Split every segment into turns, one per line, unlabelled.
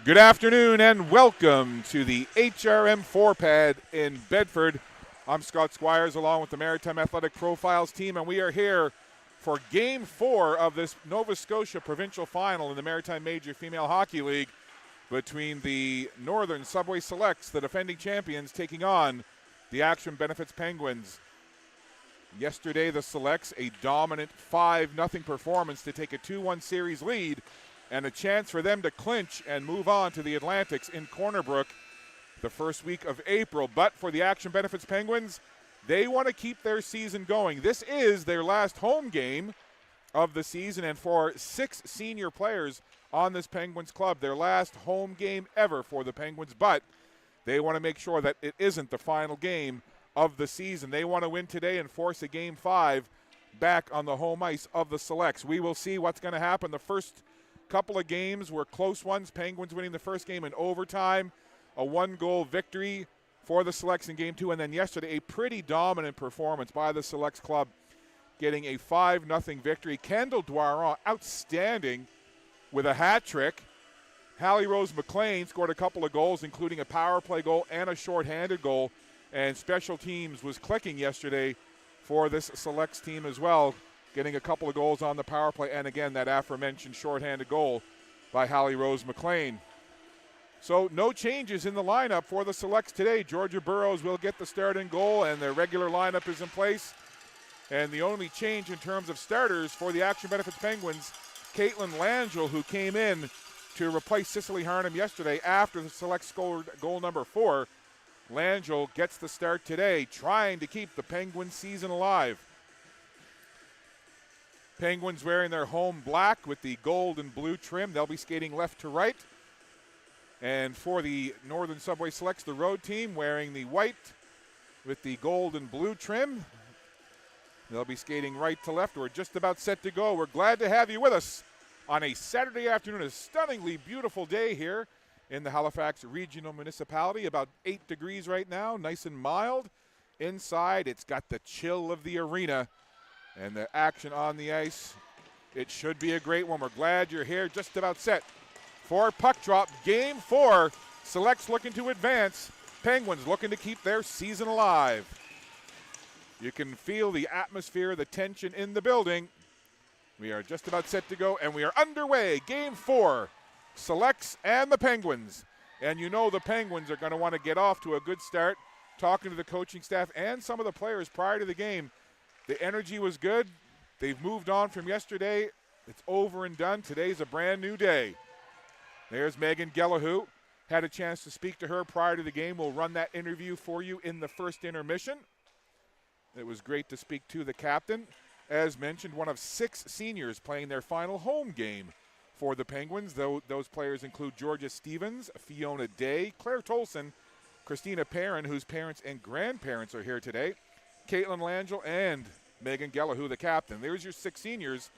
Good afternoon and welcome to the HRM 4-pad in Bedford. I'm Scott Squires along with the Maritime Athletic Profiles team, and we are here for Game 4 of this Nova Scotia Provincial Final in the Maritime Major Female Hockey League between the Northern Subway Selects, the defending champions, taking on the Action Benefits Penguins. Yesterday, the Selects, a dominant 5-0 performance to take a 2-1 series lead and a chance for them to clinch and move on to the Atlantics in Corner Brook the first week of April. But for the Action Benefits Penguins, they want to keep their season going. This is their last home game of the season, and for 6 senior players on this Penguins club, their last home game ever for the Penguins. But they want to make sure that it isn't the final game of the season. They want to win today and force a Game 5 back on the home ice of the Selects. We will see what's going to happen. The first couple of games were close ones. Penguins winning the first game in overtime, a 1-goal victory for the Selects in Game 2, and then yesterday a pretty dominant performance by the Selects club, getting a 5-0 victory. Kendall Dwaron, outstanding with a hat trick. Hallie Rose McLean scored a couple of goals, including a power play goal and a shorthanded goal, and special teams was clicking yesterday for this Selects team as well, getting a couple of goals on the power play, and again, that aforementioned shorthanded goal by Hallie Rose McLean. So no changes in the lineup for the Selects today. Georgia Burrows will get the start in goal, and their regular lineup is in place. And the only change in terms of starters for the Action Benefits Penguins, Caitlin Langell, who came in to replace Cicely Harnham yesterday after the Selects scored goal number 4. Langell gets the start today, trying to keep the Penguins season alive. Penguins wearing their home black with the gold and blue trim. They'll be skating left to right. And for the Northern Subway Selects, the road team, wearing the white with the gold and blue trim. They'll be skating right to left. We're just about set to go. We're glad to have you with us on a Saturday afternoon, a stunningly beautiful day here in the Halifax Regional Municipality. About 8 degrees right now, nice and mild. Inside, it's got the chill of the arena. And the action on the ice, it should be a great one. We're glad you're here. Just about set for puck drop. Game 4. Selects looking to advance. Penguins looking to keep their season alive. You can feel the atmosphere, the tension in the building. We are just about set to go, and we are underway. Game 4. Selects and the Penguins. And you know the Penguins are going to want to get off to a good start. Talking to the coaching staff and some of the players prior to the game, the energy was good. They've moved on from yesterday. It's over and done. Today's a brand new day. There's Megan Gallahue. Had a chance to speak to her prior to the game. We'll run that interview for you in the first intermission. It was great to speak to the captain. As mentioned, one of 6 seniors playing their final home game for the Penguins. Those players include Georgia Stevens, Fiona Day, Claire Tolson, Christina Perrin, whose parents and grandparents are here today, Caitlin Langell, and Megan Gallahue, the captain. There's your 6 seniors,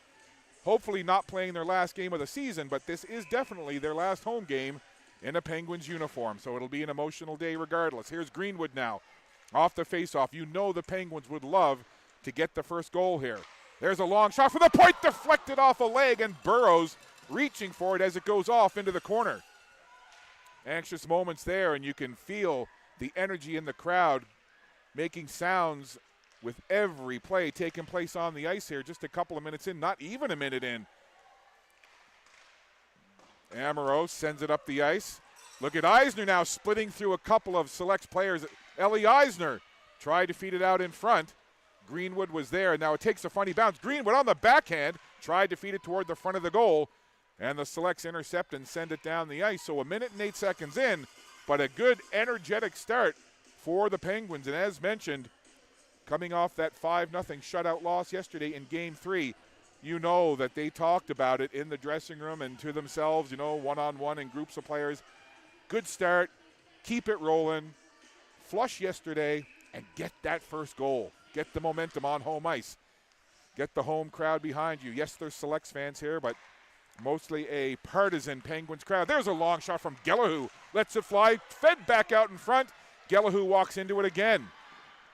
hopefully not playing their last game of the season, but this is definitely their last home game in a Penguins uniform, so it'll be an emotional day regardless. Here's Greenwood now, off the faceoff. You know the Penguins would love to get the first goal here. There's a long shot for the point, deflected off a leg, and Burrows reaching for it as it goes off into the corner. Anxious moments there, and you can feel the energy in the crowd making sounds with every play taking place on the ice here. Just a couple of minutes in, not even a minute in. Amaro sends it up the ice. Look at Eisner now splitting through a couple of Selects players. Ellie Eisner tried to feed it out in front. Greenwood was there. Now it takes a funny bounce. Greenwood on the backhand tried to feed it toward the front of the goal. And the Selects intercept and send it down the ice. So a minute and 8 seconds in, but a good energetic start for the Penguins. And as mentioned, coming off that 5-0 shutout loss yesterday in Game 3, you know that they talked about it in the dressing room and to themselves, you know, one-on-one and groups of players. Good start, keep it rolling, flush yesterday, and get that first goal. Get the momentum on home ice. Get the home crowd behind you. Yes, there's Selects fans here, but mostly a partisan Penguins crowd. There's a long shot from Gallahue. Lets it fly, fed back out in front. Gallahue walks into it again.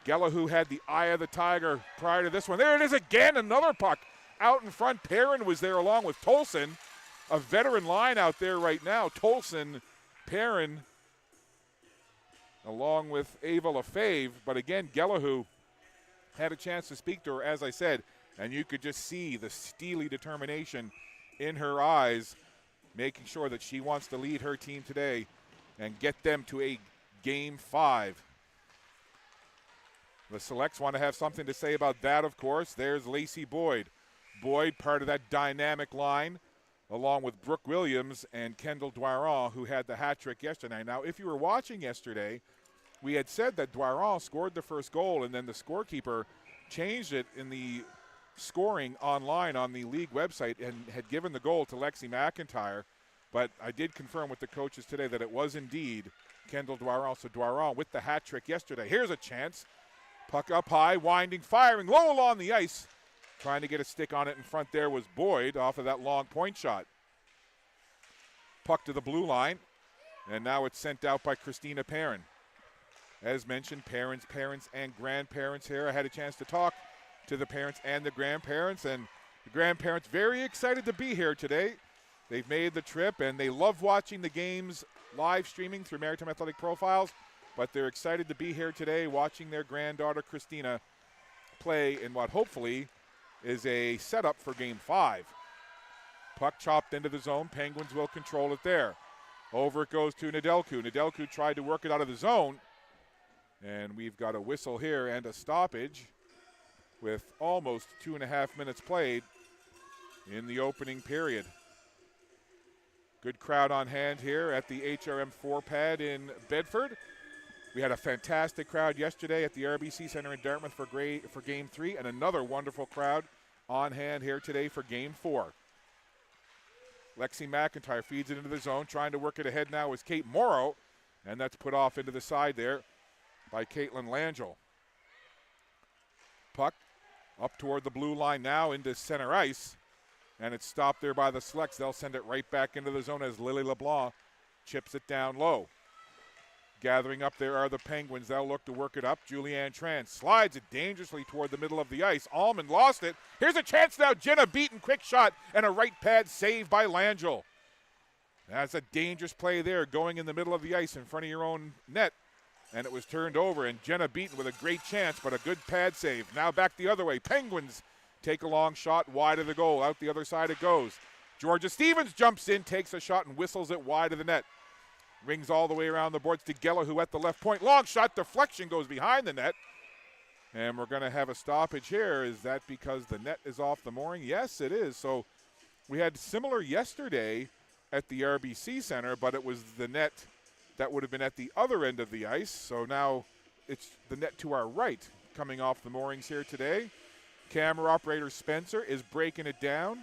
Gallahue had the eye of the tiger prior to this one. There it is again, another puck out in front. Perrin was there along with Tolson. a veteran line out there right now. Tolson, Perrin, along with Ava Lefebvre. But again, Gallahue had a chance to speak to her, as I said, and you could just see the steely determination in her eyes, making sure that she wants to lead her team today and get them to a Game 5. The Selects want to have something to say about that, of course. There's Lacey Boyd. Boyd, part of that dynamic line, along with Brooke Williams and Kendall Dwaron, who had the hat trick yesterday. Now, if you were watching yesterday, we had said that Dwaron scored the first goal, and then the scorekeeper changed it in the scoring online on the league website and had given the goal to Lexi McIntyre. But I did confirm with the coaches today that it was indeed Kendall Dwaron. So Dwaron with the hat trick yesterday. Here's a chance. Puck up high, winding, firing, low along the ice. Trying to get a stick on it in front there was Boyd off of that long point shot. Puck to the blue line, and now it's sent out by Christina Perrin. As mentioned, parents, and grandparents here. I had a chance to talk to the parents and the grandparents, and the grandparents very excited to be here today. They've made the trip, and they love watching the games live streaming through Maritime Athletic Profiles, but they're excited to be here today watching their granddaughter Christina play in what hopefully is a setup for Game 5. Puck chopped into the zone. Penguins will control it there. Over it goes to Nedelku. Nedelku tried to work it out of the zone, and we've got a whistle here and a stoppage with almost 2.5 minutes played in the opening period. Good crowd on hand here at the HRM 4 pad in Bedford. We had a fantastic crowd yesterday at the RBC Center in Dartmouth for Game 3, and another wonderful crowd on hand here today for Game 4. Lexi McIntyre feeds it into the zone. Trying to work it ahead now is Kate Morrow, and that's put off into the side there by Caitlin Langell. Puck up toward the blue line now into center ice, and it's stopped there by the Selects. They'll send it right back into the zone as Lily LeBlanc chips it down low. Gathering up there are the Penguins. They'll look to work it up. Julianne Tran slides it dangerously toward the middle of the ice. Allman lost it. Here's a chance now. Jenna Beaton, quick shot, and a right pad save by Langell. That's a dangerous play there, going in the middle of the ice in front of your own net. And it was turned over, and Jenna Beaton with a great chance, but a good pad save. Now back the other way. Penguins take a long shot wide of the goal. Out the other side it goes. Georgia Stevens jumps in, takes a shot, and whistles it wide of the net. Rings all the way around the boards to Gallahue at the left point. Long shot, deflection goes behind the net. And we're going to have a stoppage here. Is that because the net is off the mooring? Yes, it is. So we had similar yesterday at the RBC Center, but it was the net that would have been at the other end of the ice. So now it's the net to our right coming off the moorings here today. Camera operator Spencer is breaking it down.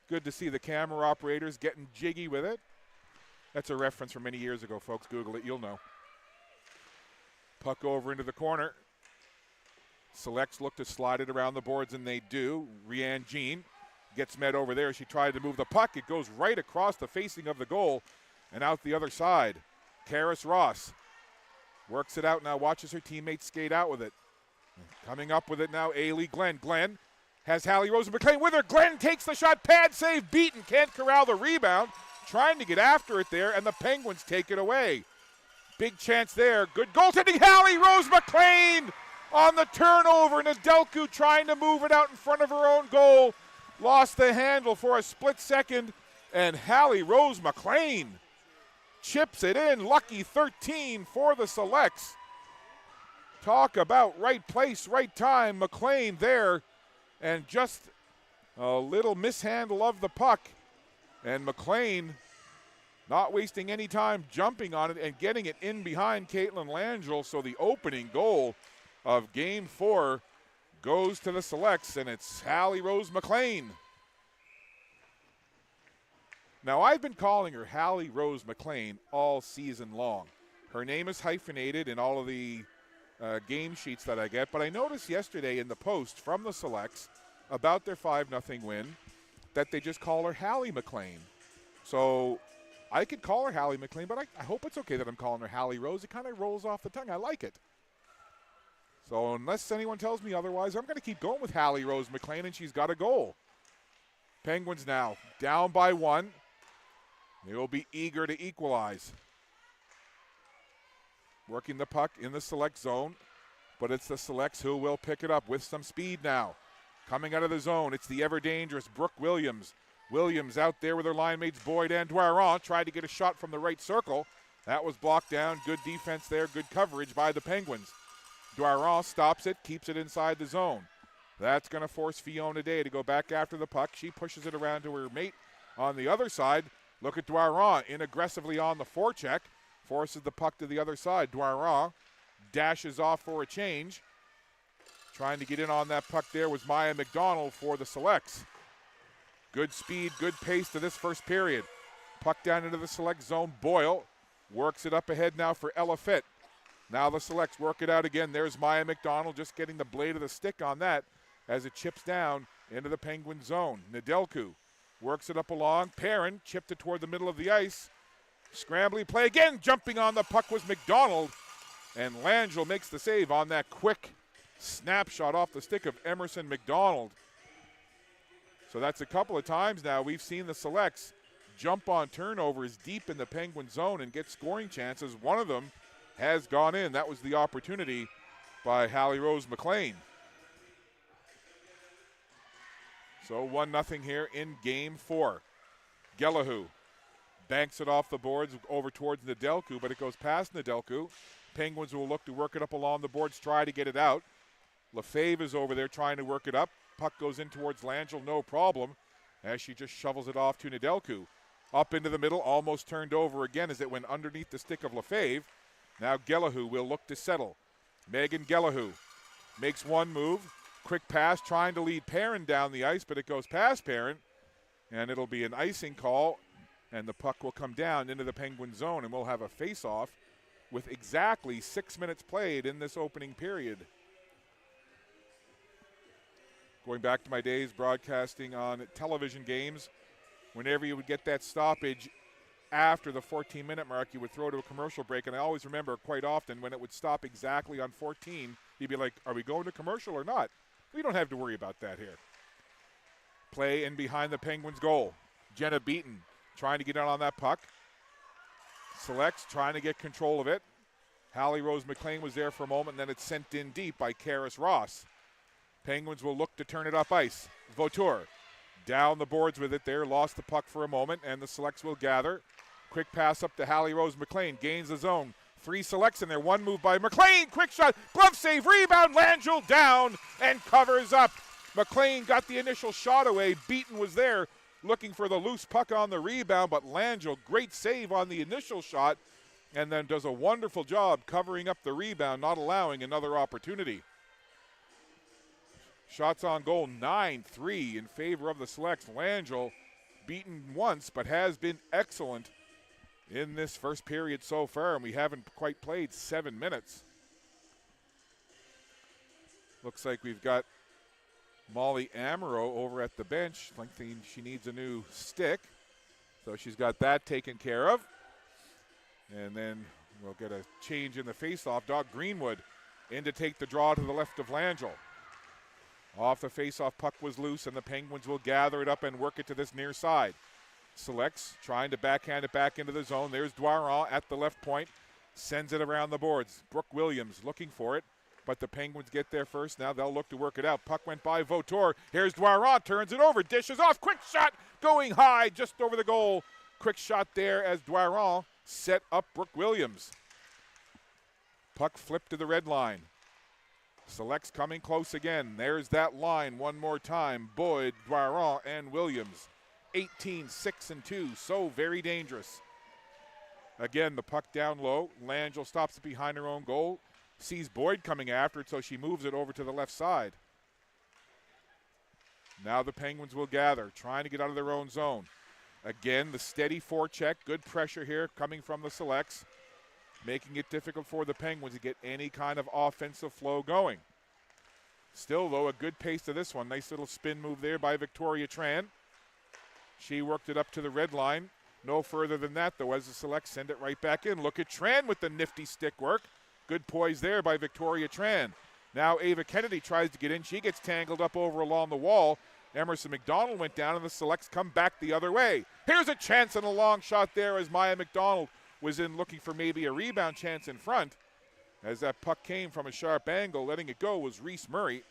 Good to see the camera operators getting jiggy with it. That's a reference from many years ago, folks. Google it, you'll know. Puck over into the corner. Selects look to slide it around the boards, and they do. Rianne Jean gets met over there. She tried to move the puck. It goes right across the facing of the goal and out the other side. Karis Ross works it out now, watches her teammates skate out with it. Coming up with it now, Ailey Glenn. Glenn has Hallie Rosen-McLean with her. Glenn takes the shot. Pad save. Beaton can't corral the rebound. Trying to get after it there, and the Penguins take it away. Big chance there. Good goaltending. Hallie Rose-McLean on the turnover. Nedelku trying to move it out in front of her own goal. Lost the handle for a split second, and Hallie Rose-McLean chips it in. Lucky 13 for the Selects. Talk about right place, right time. McLean there, and just a little mishandle of the puck. And McLean not wasting any time jumping on it and getting it in behind Caitlin Langell. So the opening goal of Game 4 goes to the Selects, and it's Hallie Rose-McLean. Now, I've been calling her Hallie Rose-McLean all season long. Her name is hyphenated in all of the game sheets that I get, but I noticed yesterday in the post from the Selects about their 5-0 win that they just call her Hallie McLean. So I could call her Hallie McLean, but I hope it's okay that I'm calling her Hallie Rose. It kind of rolls off the tongue. I like it. So unless anyone tells me otherwise, I'm going to keep going with Hallie Rose-McLean, and she's got a goal. Penguins now down by 1. They will be eager to equalize. Working the puck in the select zone, but it's the selects who will pick it up with some speed now. Coming out of the zone, it's the ever-dangerous Brooke Williams. Williams out there with her line mates Boyd and Dwyer tried to get a shot from the right circle. That was blocked down. Good defense there, good coverage by the Penguins. Dwyer stops it, keeps it inside the zone. That's going to force Fiona Day to go back after the puck. She pushes it around to her mate on the other side. Look at Dwyer in aggressively on the forecheck. Forces the puck to the other side. Dwyer dashes off for a change. Trying to get in on that puck there was Maya McDonald for the Selects. Good speed, good pace to this first period. Puck down into the select zone. Boyle works it up ahead now for Ella Fitt. Now the Selects work it out again. There's Maya McDonald just getting the blade of the stick on that as it chips down into the Penguin zone. Nedelku works it up along. Perrin chipped it toward the middle of the ice. Scrambly play again. Jumping on the puck was McDonald. And Langell makes the save on that quick snapshot off the stick of Emerson McDonald. So that's a couple of times now we've seen the Selects jump on turnovers deep in the Penguin zone and get scoring chances. One of them has gone in. That was the opportunity by Hallie Rose McLean. So 1-0 here in game 4. Gallahue banks it off the boards over towards Nedelku, but it goes past Nedelku. Penguins will look to work it up along the boards, try to get it out. Lefebvre is over there trying to work it up. Puck goes in towards Langell, no problem, as she just shovels it off to Nedelku. Up into the middle, almost turned over again as it went underneath the stick of Lefebvre. Now Gallahue will look to settle. Megan Gallahue makes one move. Quick pass trying to lead Perrin down the ice, but it goes past Perrin, and it'll be an icing call, and the puck will come down into the Penguin zone, and we'll have a face-off with exactly 6 minutes played in this opening period. Going back to my days broadcasting on television games, whenever you would get that stoppage after the 14-minute mark, you would throw to a commercial break, and I always remember quite often when it would stop exactly on 14, you'd be like, are we going to commercial or not? We don't have to worry about that here. Play in behind the Penguins' goal. Jenna Beaton trying to get out on that puck. Selects trying to get control of it. Hallie Rose McLean was there for a moment, and then it's sent in deep by Karis Ross. Penguins will look to turn it up ice. Vautour down the boards with it there, lost the puck for a moment, and the Selects will gather. Quick pass up to Hallie Rose McLean, gains the zone. 3 Selects in there, one move by McLean, quick shot, glove save, rebound, Langell down and covers up. McLean got the initial shot away. Beaton was there looking for the loose puck on the rebound, but Langell, great save on the initial shot, and then does a wonderful job covering up the rebound, not allowing another opportunity. Shots on goal, 9-3 in favor of the Selects. Langell beaten once, but has been excellent in this first period so far, and we haven't quite played 7 minutes. Looks like we've got Molly Amaro over at the bench, thinking she needs a new stick. So she's got that taken care of. And then we'll get a change in the faceoff. Doc Greenwood in to take the draw to the left of Langell. Off the faceoff, puck was loose, and the Penguins will gather it up and work it to this near side. Selects trying to backhand it back into the zone. There's Dwyer at the left point. Sends it around the boards. Brooke Williams looking for it, but the Penguins get there first. Now they'll look to work it out. Puck went by Vautour. Here's Dwyer, turns it over, dishes off. Quick shot going high just over the goal. Quick shot there as Dwyer set up Brooke Williams. Puck flipped to the red line. Selects coming close again. There's that line one more time. Boyd, Dwyer, and Williams. 18, 6, and 2. So very dangerous. Again, the puck down low. Langell stops it behind her own goal. Sees Boyd coming after it, so she moves it over to the left side. Now the Penguins will gather, trying to get out of their own zone. Again, the steady forecheck. Good pressure here coming from the Selects, making it difficult for the Penguins to get any kind of offensive flow going. Still, though, a good pace to this one. Nice little spin move there by Victoria Tran. She worked it up to the red line. No further than that, though, as the Selects send it right back in. Look at Tran with the nifty stick work. Good poise there by Victoria Tran. Now Ava Kennedy tries to get in. She gets tangled up over along the wall. Emerson McDonald went down, and the Selects come back the other way. Here's a chance and a long shot there as Maya McDonald was in looking for maybe a rebound chance in front. As that puck came from a sharp angle, letting it go was Reese Murray.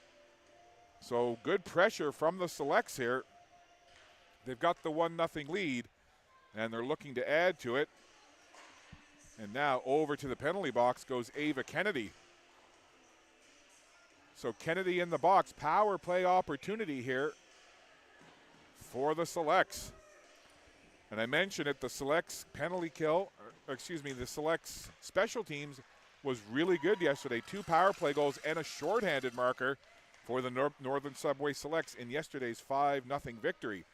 So good pressure from the Selects here. They've got the 1-0 lead, and they're looking to add to it. And now over to the penalty box goes Ava Kennedy. So Kennedy in the box, power play opportunity here for the Selects. And I mentioned it, the Selects penalty kill, the Selects special teams was really good yesterday. 2 power play goals and a shorthanded marker for the Northern Subway Selects in yesterday's 5-0 victory.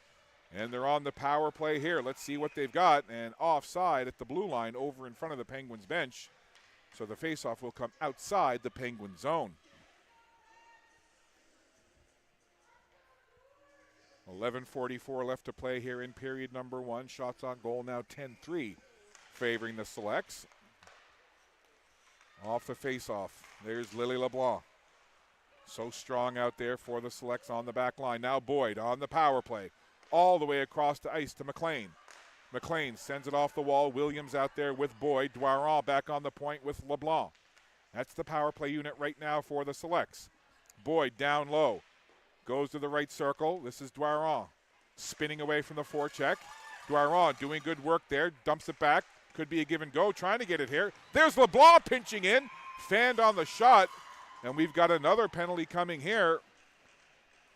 And they're on the power play here. Let's see what they've got. And offside at the blue line over in front of the Penguins bench. So the faceoff will come outside the Penguin zone. 11:44 left to play here in period number 1. Shots on goal now 10-3 favoring the Selects. Off the faceoff, there's Lily LeBlanc. So strong out there for the Selects on the back line. Now Boyd on the power play. All the way across the ice to McLean. McLean sends it off the wall. Williams out there with Boyd. Dwaron back on the point with LeBlanc. That's the power play unit right now for the Selects. Boyd down low. Goes to the right circle. This is Dwaron. Spinning away from the forecheck. Dwaron doing good work there. Dumps it back. Could be a give and go. Trying to get it here. There's LeBlanc pinching in. Fanned on the shot. And we've got another penalty coming here.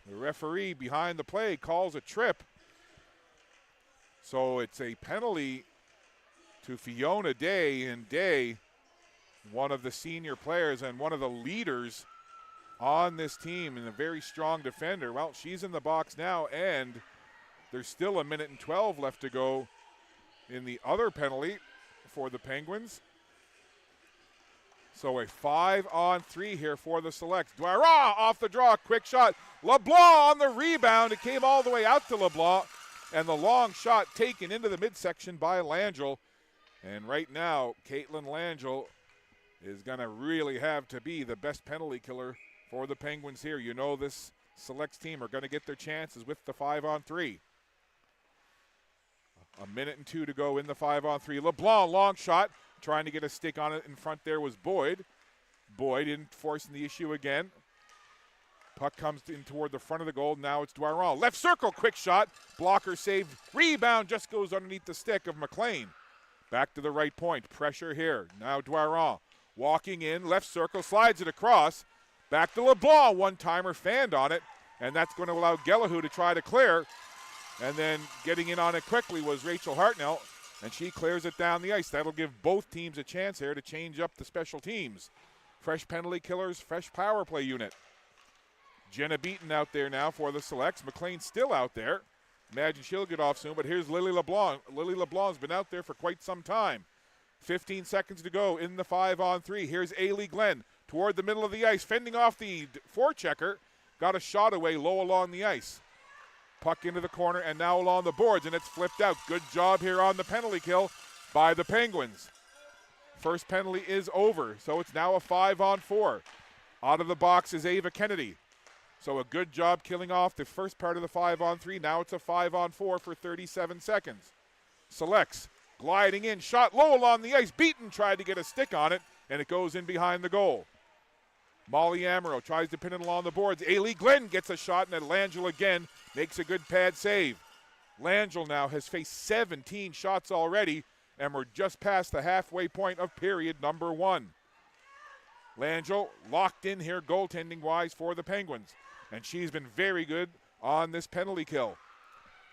The referee behind the play calls a trip. So it's a penalty to Fiona Day. And Day, one of the senior players and one of the leaders on this team and a very strong defender. Well, she's in the box now, and there's still 1:12 left to go in the other penalty for the Penguins. So a 5-on-3 here for the Selects. Dwaron off the draw, quick shot. LeBlanc on the rebound. It came all the way out to LeBlanc, and the long shot taken into the midsection by Langell. And right now, Caitlin Langell is going to really have to be the best penalty killer for the Penguins here. You know this Selects team are going to get their chances with the 5-on-3. 1:02 to go in the 5-on-3. LeBlanc, long shot. Trying to get a stick on it in front there was Boyd. Boyd in forcing the issue again. Puck comes in toward the front of the goal. Now it's Dwaron. Left circle, quick shot. Blocker saved. Rebound just goes underneath the stick of McLean. Back to the right point. Pressure here. Now Dwaron. Walking in. Left circle. Slides it across. Back to LeBlanc. One-timer fanned on it. And that's going to allow Gellahu to try to clear. And then getting in on it quickly was Rachel Hartnell. And she clears it down the ice. That'll give both teams a chance here to change up the special teams. Fresh penalty killers, fresh power play unit. Jenna Beaton out there now for the Selects. McLean still out there. Imagine she'll get off soon, but here's Lily LeBlanc. Lily LeBlanc's been out there for quite some time. 15 seconds to go in the 5-on-3. Here's Ailey Glenn toward the middle of the ice, fending off the forechecker. Got a shot away low along the ice. Puck into the corner and now along the boards, and it's flipped out. Good job here on the penalty kill by the Penguins. First penalty is over, so it's now a 5-on-4. Out of the box is Ava Kennedy. So a good job killing off the first part of the 5-on-3. Now it's a 5-on-4 for 37 seconds. Selects gliding in, shot low along the ice. Beaton tried to get a stick on it, and it goes in behind the goal. Molly Amaro tries to pin it along the boards. Ailey Glenn gets a shot, and then Langell again makes a good pad save. Langell now has faced 17 shots already, and we're just past the halfway point of period number 1. Langell locked in here goaltending-wise for the Penguins, and she's been very good on this penalty kill.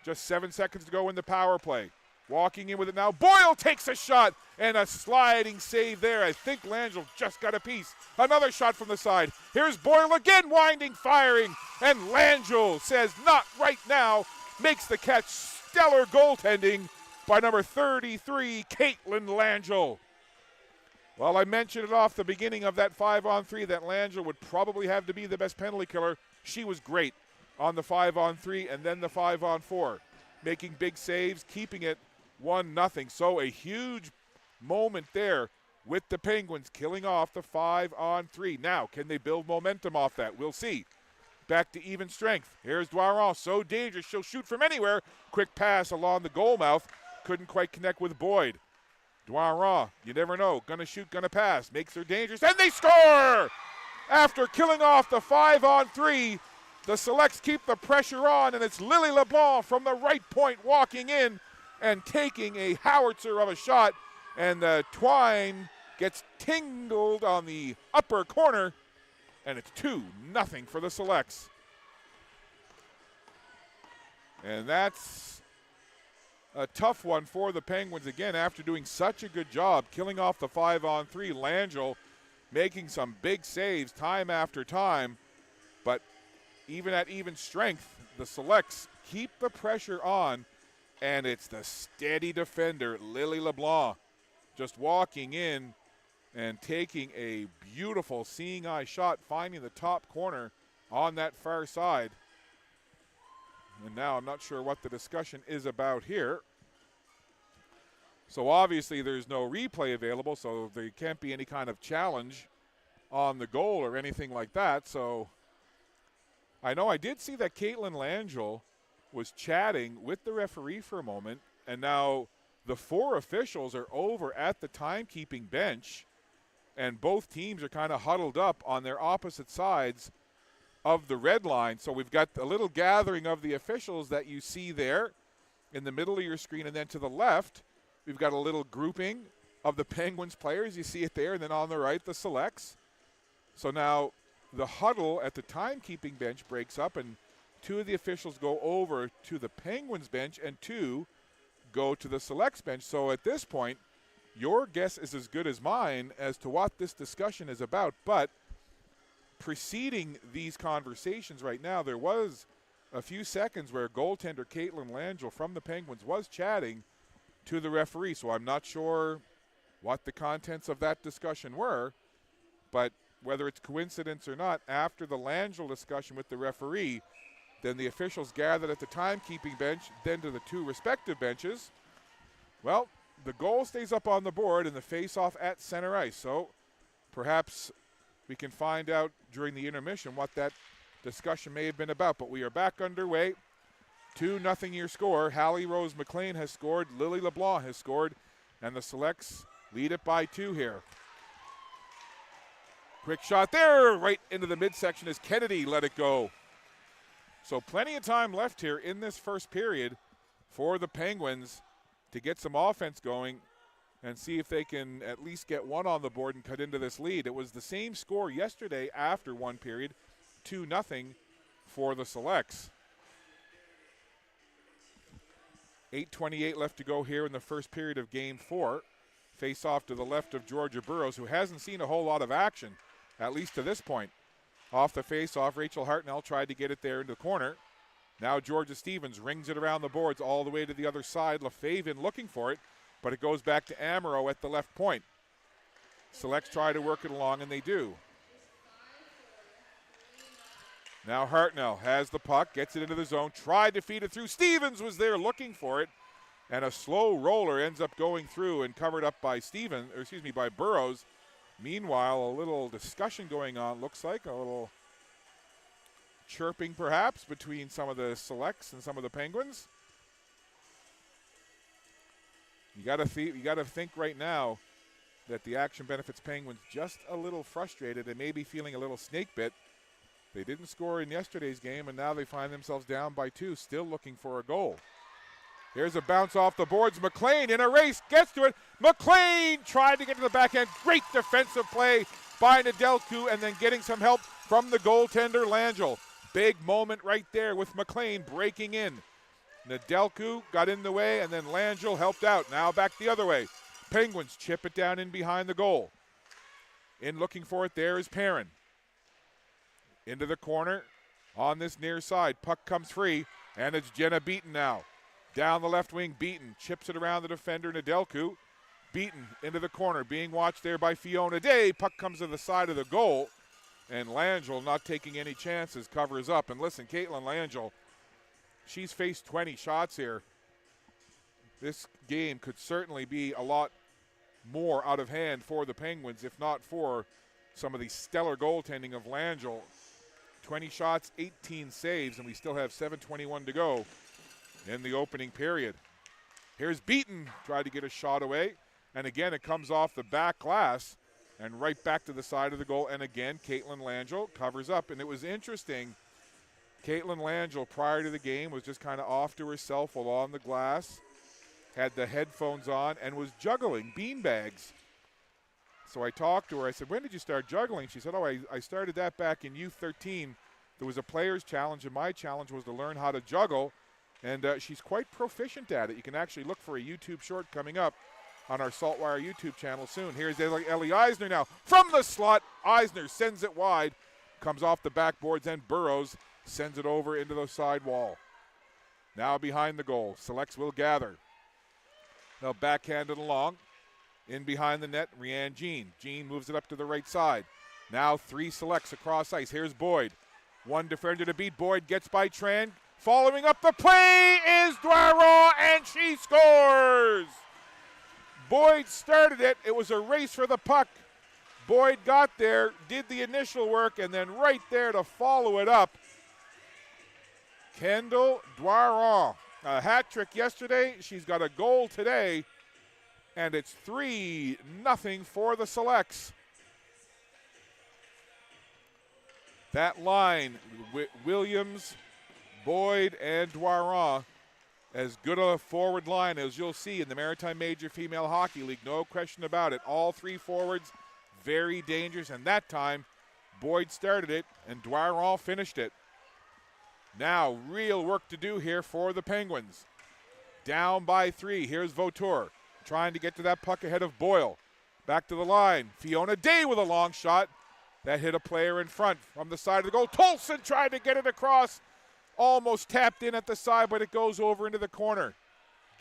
Just 7 seconds to go in the power play. Walking in with it now. Boyle takes a shot and a sliding save there. I think Langell just got a piece. Another shot from the side. Here's Boyle again, winding, firing. And Langell says, not right now. Makes the catch. Stellar goaltending by number 33, Caitlin Langell. Well, I mentioned it off the beginning of that 5-on-3 that Langell would probably have to be the best penalty killer. She was great on the 5-on-3 and then the 5-on-4. Making big saves, keeping it 1-0. So a huge moment there with the Penguins killing off the 5-on-3. Now, can they build momentum off that? We'll see. back to even strength. Here's Doiron, so dangerous, she'll shoot from anywhere. Quick pass along the goal mouth, couldn't quite connect with Boyd. Doiron, you never know, gonna shoot, gonna pass, makes her dangerous, and they score! After killing off the 5-on-3, the Selects keep the pressure on, and it's Lily LeBlanc from the right point walking in and taking a howitzer of a shot, and the twine gets tingled on the upper corner, and it's 2-0 for the Selects. And that's a tough one for the Penguins again after doing such a good job killing off the 5-on-3. Langell making some big saves time after time, but even at even strength, the Selects keep the pressure on, and it's the steady defender, Lily LeBlanc, just walking in and taking a beautiful seeing eye shot, finding the top corner on that far side. And now I'm not sure what the discussion is about here. So obviously there's no replay available, so there can't be any kind of challenge on the goal or anything like that. So I know I did see that Caitlin Langell was chatting with the referee for a moment, and now the 4 officials are over at the timekeeping bench, and both teams are kind of huddled up on their opposite sides of the red line. So we've got a little gathering of the officials that you see there in the middle of your screen, and then to the left, we've got a little grouping of the Penguins players. You see it there, and then on the right, the Selects. So now the huddle at the timekeeping bench breaks up, and 2 of the officials go over to the Penguins bench, and 2 go to the Selects bench. So at this point, your guess is as good as mine as to what this discussion is about. But preceding these conversations right now, there was a few seconds where goaltender Caitlin Langell from the Penguins was chatting to the referee. So I'm not sure what the contents of that discussion were, but whether it's coincidence or not, after the Langell discussion with the referee, then the officials gathered at the timekeeping bench, then to the 2 respective benches. Well, the goal stays up on the board and the face-off at center ice. So perhaps we can find out during the intermission what that discussion may have been about. But we are back underway. 2-0 your score. Hallie Rose McLean has scored. Lily LeBlanc has scored. And the Selects lead it by 2 here. Quick shot there, right into the midsection as Kennedy let it go. So plenty of time left here in this first period for the Penguins to get some offense going and see if they can at least get 1 on the board and cut into this lead. It was the same score yesterday after 1 period, 2-0 for the Selects. 8:28 left to go here in the first period of Game 4. Face off to the left of Georgia Burrows, who hasn't seen a whole lot of action, at least to this point. Off the face-off, Rachel Hartnell tried to get it there into the corner. Now Georgia Stevens rings it around the boards all the way to the other side. LaFavian looking for it, but it goes back to Amaro at the left point. Selects try to work it along, and they do. Now Hartnell has the puck, gets it into the zone, tried to feed it through. Stevens was there looking for it, and a slow roller ends up going through and covered up by by Burrows. Meanwhile, a little discussion going on, looks like, a little chirping perhaps between some of the Selects and some of the Penguins. You got to think right now that the Action Benefits Penguins just a little frustrated and maybe feeling a little snake bit. They didn't score in yesterday's game, and now they find themselves down by 2, still looking for a goal. Here's a bounce off the boards. McLean in a race, gets to it. McLean tried to get to the backhand. Great defensive play by Nedelku, and then getting some help from the goaltender, Langell. Big moment right there with McLean breaking in. Nedelku got in the way, and then Langell helped out. Now back the other way. Penguins chip it down in behind the goal. In looking for it, there is Perrin. Into the corner on this near side. Puck comes free, and it's Jenna Beaton now. Down the left wing, Beaton chips it around the defender, Nedelku. Beaton into the corner, being watched there by Fiona Day. Puck comes to the side of the goal, and Langell, not taking any chances, covers up. And listen, Caitlin Langell, she's faced 20 shots here. This game could certainly be a lot more out of hand for the Penguins, if not for some of the stellar goaltending of Langell. 20 shots, 18 saves, and we still have 7:21 to go in the opening period. Here's Beaton, tried to get a shot away, and again it comes off the back glass and right back to the side of the goal, and again Caitlin Langell covers up. And it was interesting, Caitlin Langell prior to the game was just kind of off to herself along the glass, had the headphones on, and was juggling beanbags. So I talked to her. I said, when did you start juggling? She said, I started that back in U13. There was a player's challenge, and my challenge was to learn how to juggle. And she's quite proficient at it. You can actually look for a YouTube short coming up on our Saltwire YouTube channel soon. Here's Ellie Eisner now from the slot. Eisner sends it wide, comes off the backboards, and Burrows sends it over into the side wall. Now behind the goal, Selects will gather. They'll backhand it along. In behind the net, Rianne Jean. Jean moves it up to the right side. Now 3 Selects across ice. Here's Boyd. One defender to beat. Boyd gets by Tran. Following up the play is Dwaron, and she scores! Boyd started it. It was a race for the puck. Boyd got there, did the initial work, and then right there to follow it up. Kendall Dwaron. A hat trick yesterday. She's got a goal today. And it's 3-0 for the Selects. That line, Williams, Boyd, and Dwaron, as good a forward line as you'll see in the Maritime Major Female Hockey League, no question about it. All 3 forwards, very dangerous, and that time, Boyd started it, and Dwaron finished it. Now, real work to do here for the Penguins. Down by 3, here's Vautour, trying to get to that puck ahead of Boyle. Back to the line, Fiona Day with a long shot. That hit a player in front from the side of the goal. Tolson tried to get it across. Almost tapped in at the side, but it goes over into the corner.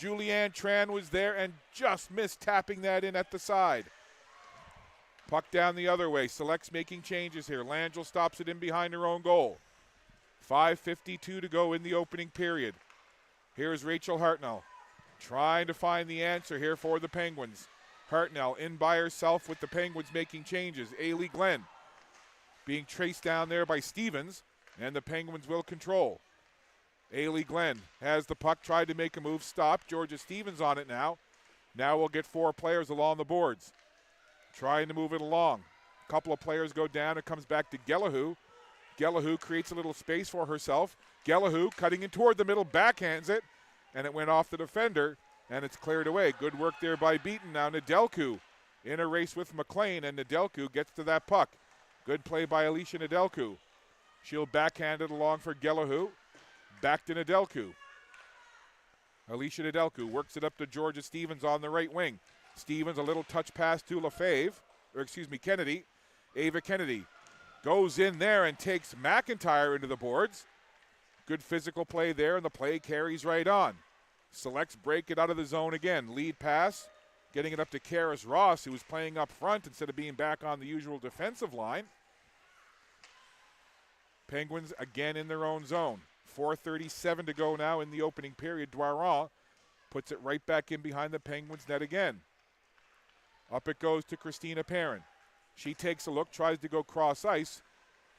Julianne Tran was there and just missed tapping that in at the side. Puck down the other way. Selects making changes here. Langell stops it in behind her own goal. 5:52 to go in the opening period. Here's Rachel Hartnell trying to find the answer here for the Penguins. Hartnell in by herself with the Penguins making changes. Ailey Glenn being traced down there by Stevens, and the Penguins will control. Ailey Glenn has the puck, tried to make a move, stopped. Georgia Stevens on it now. Now we'll get 4 players along the boards. Trying to move it along. A couple of players go down. It comes back to Gelahoo. Gelahoo creates a little space for herself. Gelahoo cutting in toward the middle, backhands it, and it went off the defender, and it's cleared away. Good work there by Beaton. Now Nedelku in a race with McLean, and Nedelku gets to that puck. Good play by Alicia Nedelku. She'll backhand it along for Gelahoo. Back to Nedelku. Alicia Nedelku works it up to Georgia Stevens on the right wing. Stevens, a little touch pass to Kennedy. Ava Kennedy goes in there and takes McIntyre into the boards. Good physical play there, and the play carries right on. Selects break it out of the zone again. Lead pass, getting it up to Karis Ross, who was playing up front instead of being back on the usual defensive line. Penguins again in their own zone. 4:37 to go now in the opening period. Dwaron puts it right back in behind the Penguins net again. Up it goes to Christina Perrin. She takes a look, tries to go cross ice.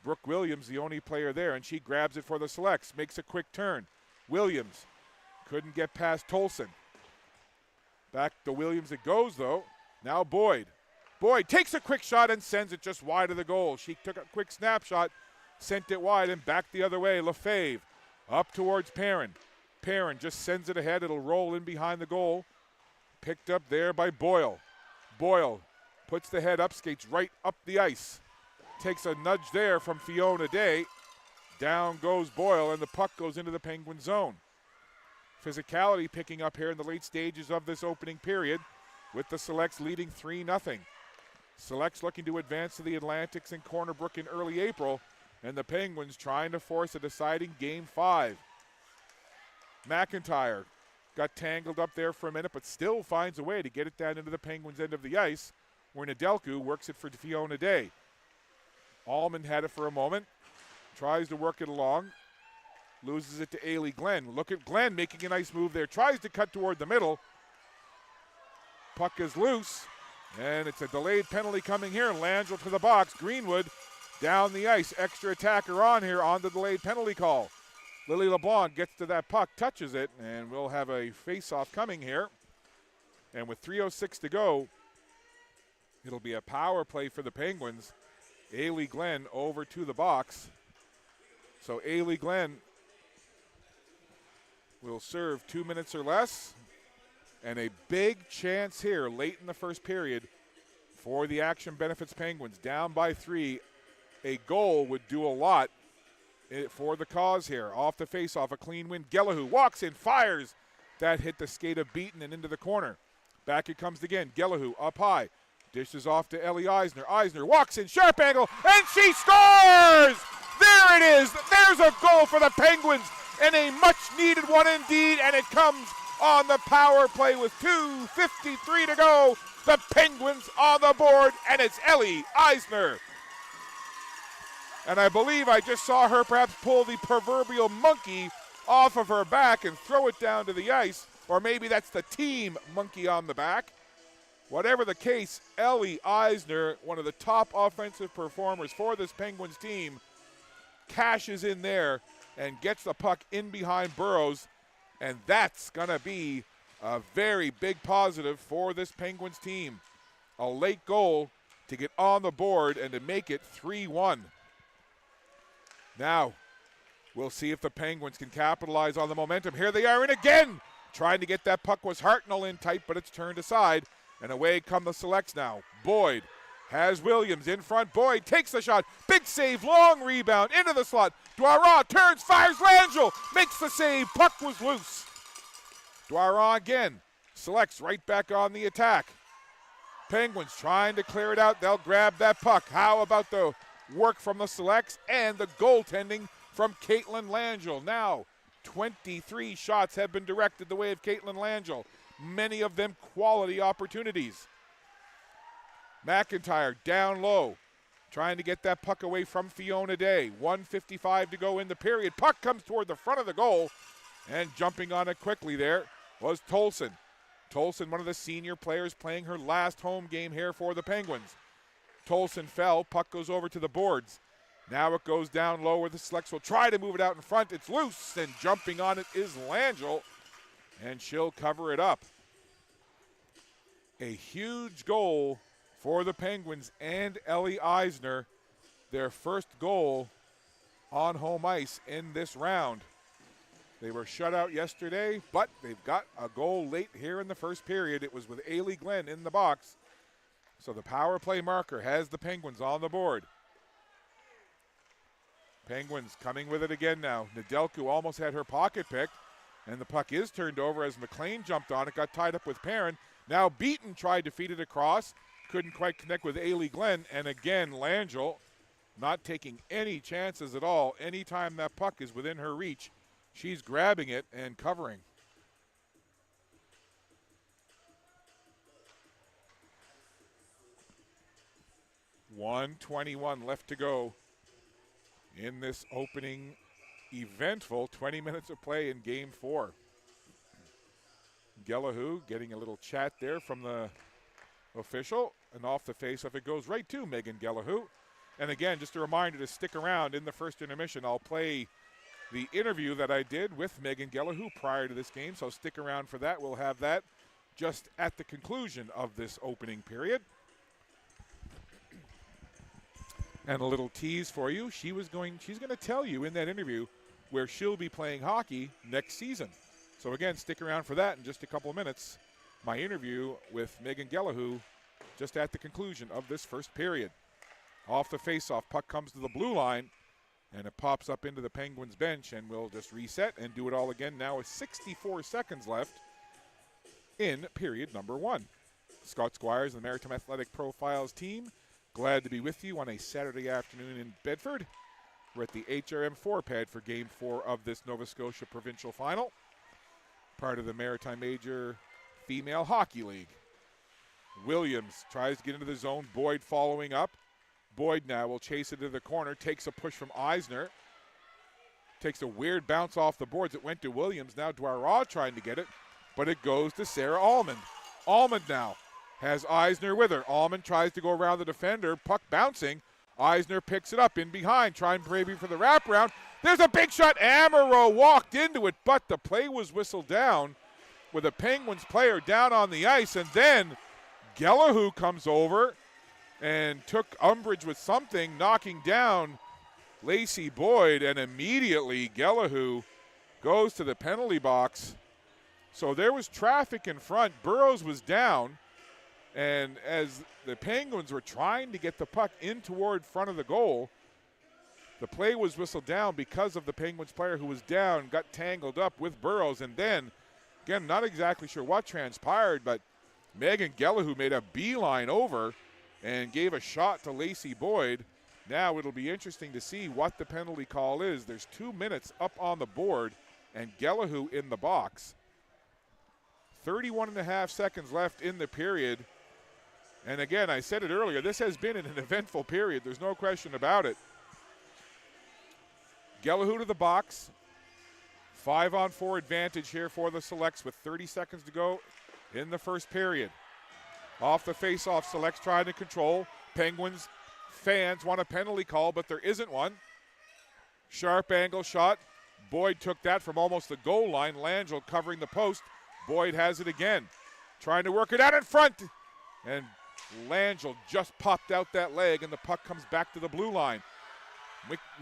Brooke Williams, the only player there, and she grabs it for the Selects. Makes a quick turn. Williams couldn't get past Tolson. Back to Williams it goes, though. Now Boyd. Boyd takes a quick shot and sends it just wide of the goal. She took a quick snapshot, sent it wide, and back the other way. Lefebvre up towards Perrin. Perrin just sends it ahead. It'll roll in behind the goal. Picked up there by Boyle. Boyle puts the head up, skates right up the ice. Takes a nudge there from Fiona Day. Down goes Boyle, and the puck goes into the Penguin zone. Physicality picking up here in the late stages of this opening period, with the Selects leading 3-0. Selects looking to advance to the Atlantics and Corner Brook in early April, and the Penguins trying to force a deciding Game 5. McIntyre got tangled up there for a minute, but still finds a way to get it down into the Penguins' end of the ice, where Nedelku works it for Fiona Day. Allman had it for a moment, tries to work it along, loses it to Ailey Glenn. Look at Glenn making a nice move there, tries to cut toward the middle. Puck is loose, and it's a delayed penalty coming here. Langell to the box. Greenwood Down the ice, extra attacker on here on the delayed penalty call. Lily LeBlanc gets to that puck, touches it, and we'll have a face-off coming here. And with 3:06 to go, it'll be a power play for the Penguins. Ailey Glenn over to the box. So Ailey Glenn will serve 2 minutes or less. And a big chance here late in the first period for the Action Benefits Penguins. Down by 3. A goal would do a lot for the cause here. Off the face-off, a clean win. Gelahoo walks in, fires. That hit the skate of Beaton and into the corner. Back it comes again. Gelahoo up high. Dishes off to Ellie Eisner. Eisner walks in, sharp angle, and she scores! There it is. There's a goal for the Penguins, and a much-needed one indeed, and it comes on the power play with 2:53 to go. The Penguins on the board, and it's Ellie Eisner. And I believe I just saw her perhaps pull the proverbial monkey off of her back and throw it down to the ice, or maybe that's the team monkey on the back. Whatever the case, Ellie Eisner, one of the top offensive performers for this Penguins team, cashes in there and gets the puck in behind Burrows, and that's going to be a very big positive for this Penguins team. A late goal to get on the board and to make it 3-1. Now, we'll see if the Penguins can capitalize on the momentum. Here they are in again. Trying to get that puck was Hartnell in tight, but it's turned aside. And away come the Selects now. Boyd has Williams in front. Boyd takes the shot. Big save, long rebound into the slot. Dwara turns, fires. Langell makes the save. Puck was loose. Dwara again. Selects right back on the attack. Penguins trying to clear it out. They'll grab that puck. How about the work from the Selects and the goaltending from Caitlin Langell? Now, 23 shots have been directed the way of Caitlin Langell. Many of them quality opportunities. McIntyre down low, trying to get that puck away from Fiona Day. 1:55 to go in the period. Puck comes toward the front of the goal, and jumping on it quickly there was Tolson. Tolson, one of the senior players playing her last home game here for the Penguins. Tolson fell, puck goes over to the boards. Now it goes down low where the Selects will try to move it out in front. It's loose, and jumping on it is Langell, and she'll cover it up. A huge goal for the Penguins and Ellie Eisner, their first goal on home ice in this round. They were shut out yesterday, but they've got a goal late here in the first period. It was with Ailey Glenn in the box. So the power play marker has the Penguins on the board. Penguins coming with it again now. Nedelku almost had her pocket picked, and the puck is turned over as McLean jumped on it, got tied up with Perrin. Now Beaton tried to feed it across, couldn't quite connect with Ailey Glenn, and again Langell not taking any chances at all. Anytime that puck is within her reach, she's grabbing it and covering. .121 left to go in this opening eventful 20 minutes of play in Game 4. Gelahoo getting a little chat there from the official, and off the face-off it goes right to Megan Gelahoo. And again, just a reminder to stick around in the first intermission. I'll play the interview that I did with Megan Gelahoo prior to this game, so stick around for that. We'll have that just at the conclusion of this opening period. And a little tease for you, she's going to tell you in that interview where she'll be playing hockey next season. So again, stick around for that in just a couple of minutes. My interview with Megan Gelahoo just at the conclusion of this first period. Off the face-off, puck comes to the blue line, and it pops up into the Penguins bench, and we'll just reset and do it all again now with 64 seconds left in period number 1. Scott Squires, the Maritime Athletic Profiles team, glad to be with you on a Saturday afternoon in Bedford. We're at the HRM 4-pad for Game 4 of this Nova Scotia Provincial Final, part of the Maritime Major Female Hockey League. Williams tries to get into the zone. Boyd following up. Boyd now will chase it to the corner, takes a push from Eisner. Takes a weird bounce off the boards. It went to Williams. Now Dwara trying to get it, but it goes to Sarah Almond. Almond now has Eisner with her. Almond tries to go around the defender. Puck bouncing Eisner picks it up in behind, trying maybe for the wraparound. There's a big shot. Amaro walked into it, but the play was whistled down with a Penguins player down on the ice. And then Gellahu comes over and took umbrage with something, knocking down Lacey Boyd. And immediately Gellahu goes to the penalty box. So there was traffic in front. Burrows was down. And as the Penguins were trying to get the puck in toward front of the goal, the play was whistled down because of the Penguins player who was down, got tangled up with Burrows. And then, again, not exactly sure what transpired, but Megan Gellahu made a beeline over and gave a shot to Lacey Boyd. Now it'll be interesting to see what the penalty call is. There's 2 minutes up on the board and Gellahu in the box. 31 and a half seconds left in the period. And again, I said it earlier, this has been an eventful period. There's no question about it. Gellahu to the box. 5-on-4 advantage here for the Selects with 30 seconds to go in the first period. Off the face-off, Selects trying to control. Penguins fans want a penalty call, but there isn't one. Sharp angle shot. Boyd took that from almost the goal line. Langell covering the post. Boyd has it again. Trying to work it out in front. And Langell just popped out that leg, and the puck comes back to the blue line.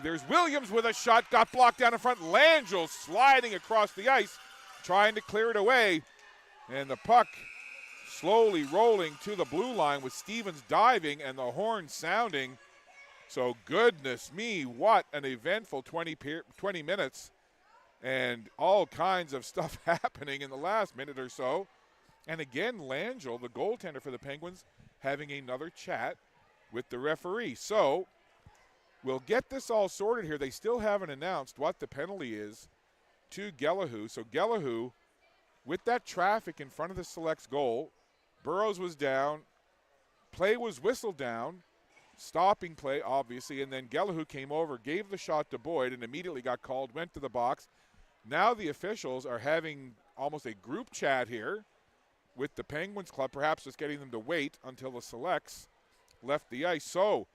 There's Williams with a shot, got blocked down in front. Langell sliding across the ice, trying to clear it away. And the puck slowly rolling to the blue line with Stevens diving and the horn sounding. So goodness me, what an eventful 20 minutes. And all kinds of stuff happening in the last minute or so. And again, Langell, the goaltender for the Penguins, having another chat with the referee. So we'll get this all sorted here. They still haven't announced what the penalty is to Gellahu. So Gellahu, with that traffic in front of the Selects goal, Burrows was down, play was whistled down, stopping play, obviously, and then Gellahu came over, gave the shot to Boyd, and immediately got called, went to the box. Now the officials are having almost a group chat here with the Penguins club, perhaps just getting them to wait until the Selects left the ice. So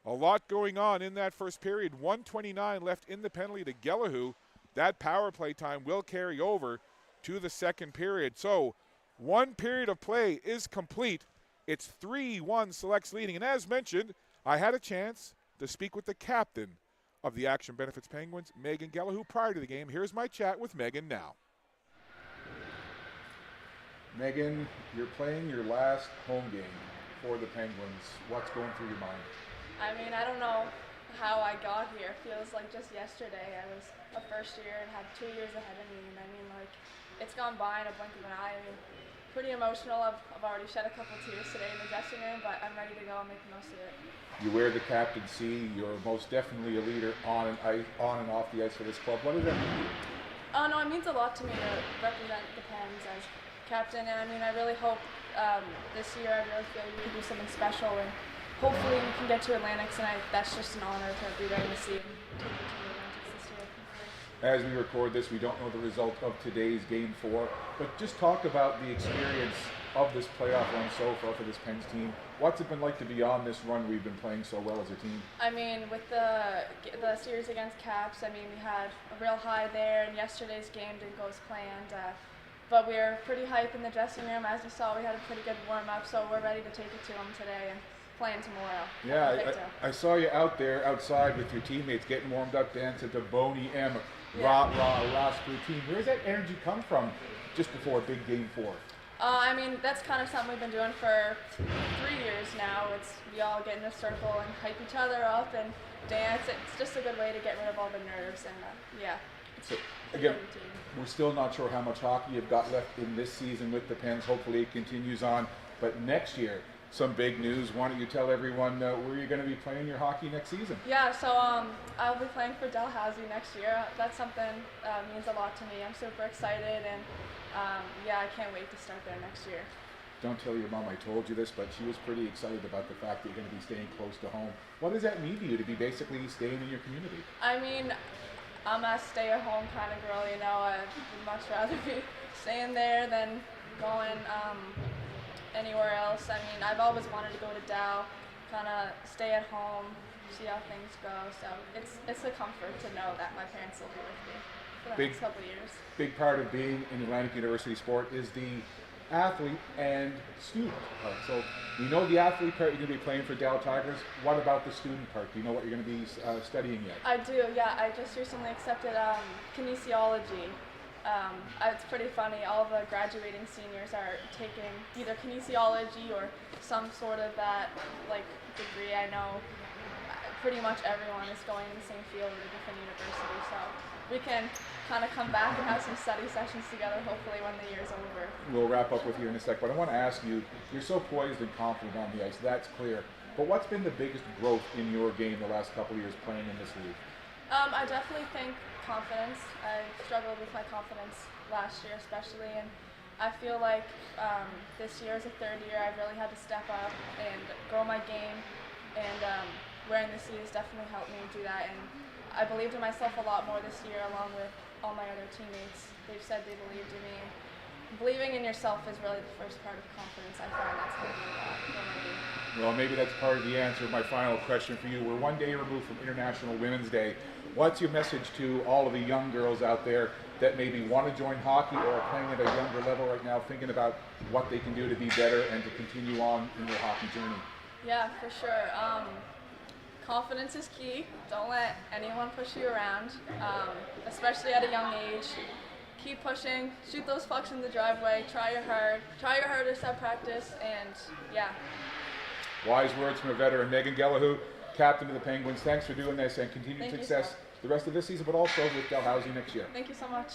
a lot going on in that first period. 1:29 left in the penalty to Gellahu. That power play time will carry over to the second period. So one period of play is complete. It's 3-1 Selects leading. And as mentioned, I had a chance to speak with the captain of the Action Benefits Penguins, Megan Gellahu, prior to the game. Here's my chat with Megan now. Megan, you're playing your last home game for the Penguins. What's going through your mind?
I mean, I don't know how I got here. It feels like just yesterday. I was a first year and had 2 years ahead of me. And I mean, like, it's gone by in a blink of an eye. I mean, pretty emotional. I've already shed a couple tears today in the dressing room, but I'm ready to go and make the most of it.
You wear the captaincy. You're most definitely a leader on and off the ice for this club. What does that mean to you?
No, it means a lot to me to represent the Pens as captain. And I mean, I really hope this year, I really feel we can do something special. And hopefully we can get to Atlantics, and that's just an honor to be there to see and take the team to Atlantics this year.
As we record this, we don't know the result of today's Game 4, but just talk about the experience of this playoff run so far for this Pens team. What's it been like to be on this run we've been playing so well as a team?
I mean, with the series against Caps, I mean, we had a real high there, and yesterday's game didn't go as planned. But we were pretty hyped in the dressing room. As you saw, we had a pretty good warm-up, so we're ready to take it to them today and playing tomorrow.
Yeah, I saw you out there outside with your teammates getting warmed up, dancing to Boney M. Rah, rah, last routine. Where does that energy come from just before a big Game 4?
I mean, that's kind of something we've been doing for 3 years now. We all get in a circle and hype each other up and dance. It's just a good way to get rid of all the nerves and yeah.
So, again, we're still not sure how much hockey you've got left in this season with the Pens. Hopefully it continues on. But next year, some big news. Why don't you tell everyone where you're going to be playing your hockey next season?
Yeah, so I'll be playing for Dalhousie next year. That's something means a lot to me. I'm super excited, and yeah, I can't wait to start there next year.
Don't tell your mom I told you this, but she was pretty excited about the fact that you're going to be staying close to home. What does that mean to you to be basically staying in your community?
I mean, I'm a stay-at-home kind of girl, you know. I'd much rather be staying there than going anywhere else. I mean, I've always wanted to go to Dow, kind of stay at home, see how things go. So it's a comfort to know that my parents will be with me for the
Big-
next couple of years.
Big part of being in Atlantic University sport is the athlete and student part. So you know the athlete part, you're going to be playing for Dow Tigers. What about the student part? Do you know what you're going to be studying yet?
I do, yeah. I just recently accepted kinesiology. It's pretty funny. All the graduating seniors are taking either kinesiology or some sort of that like degree. I know pretty much everyone is going in the same field at a different university, so we can kind of come back and have some study sessions together, hopefully when the year's over.
We'll wrap up with you in a sec, but I want to ask you, you're so poised and confident on the ice, that's clear. But what's been the biggest growth in your game the last couple of years playing in this league?
I definitely think confidence. I struggled with my confidence last year especially, and I feel like this year as a third year I've really had to step up and grow my game, and wearing the C has definitely helped me do that, and I believed in myself a lot more this year along with all my other teammates. They've said they believed in me. Believing in yourself is really the first part of confidence. I find that's helped me a lot for my game.
Well, maybe that's part of the answer. My final question for you. We're one day removed from International Women's Day. What's your message to all of the young girls out there that maybe want to join hockey or are playing at a younger level right now, thinking about what they can do to be better and to continue on in their hockey journey?
Yeah, for sure. Confidence is key. Don't let anyone push you around, especially at a young age. Keep pushing, shoot those pucks in the driveway, try your hardest at practice, and yeah.
Wise words from a veteran. Megan Gallahue, captain of the Penguins. Thanks for doing this and continued
Thank you,
success
sir.
the rest of this season, but also with Dalhousie next year.
Thank you so much.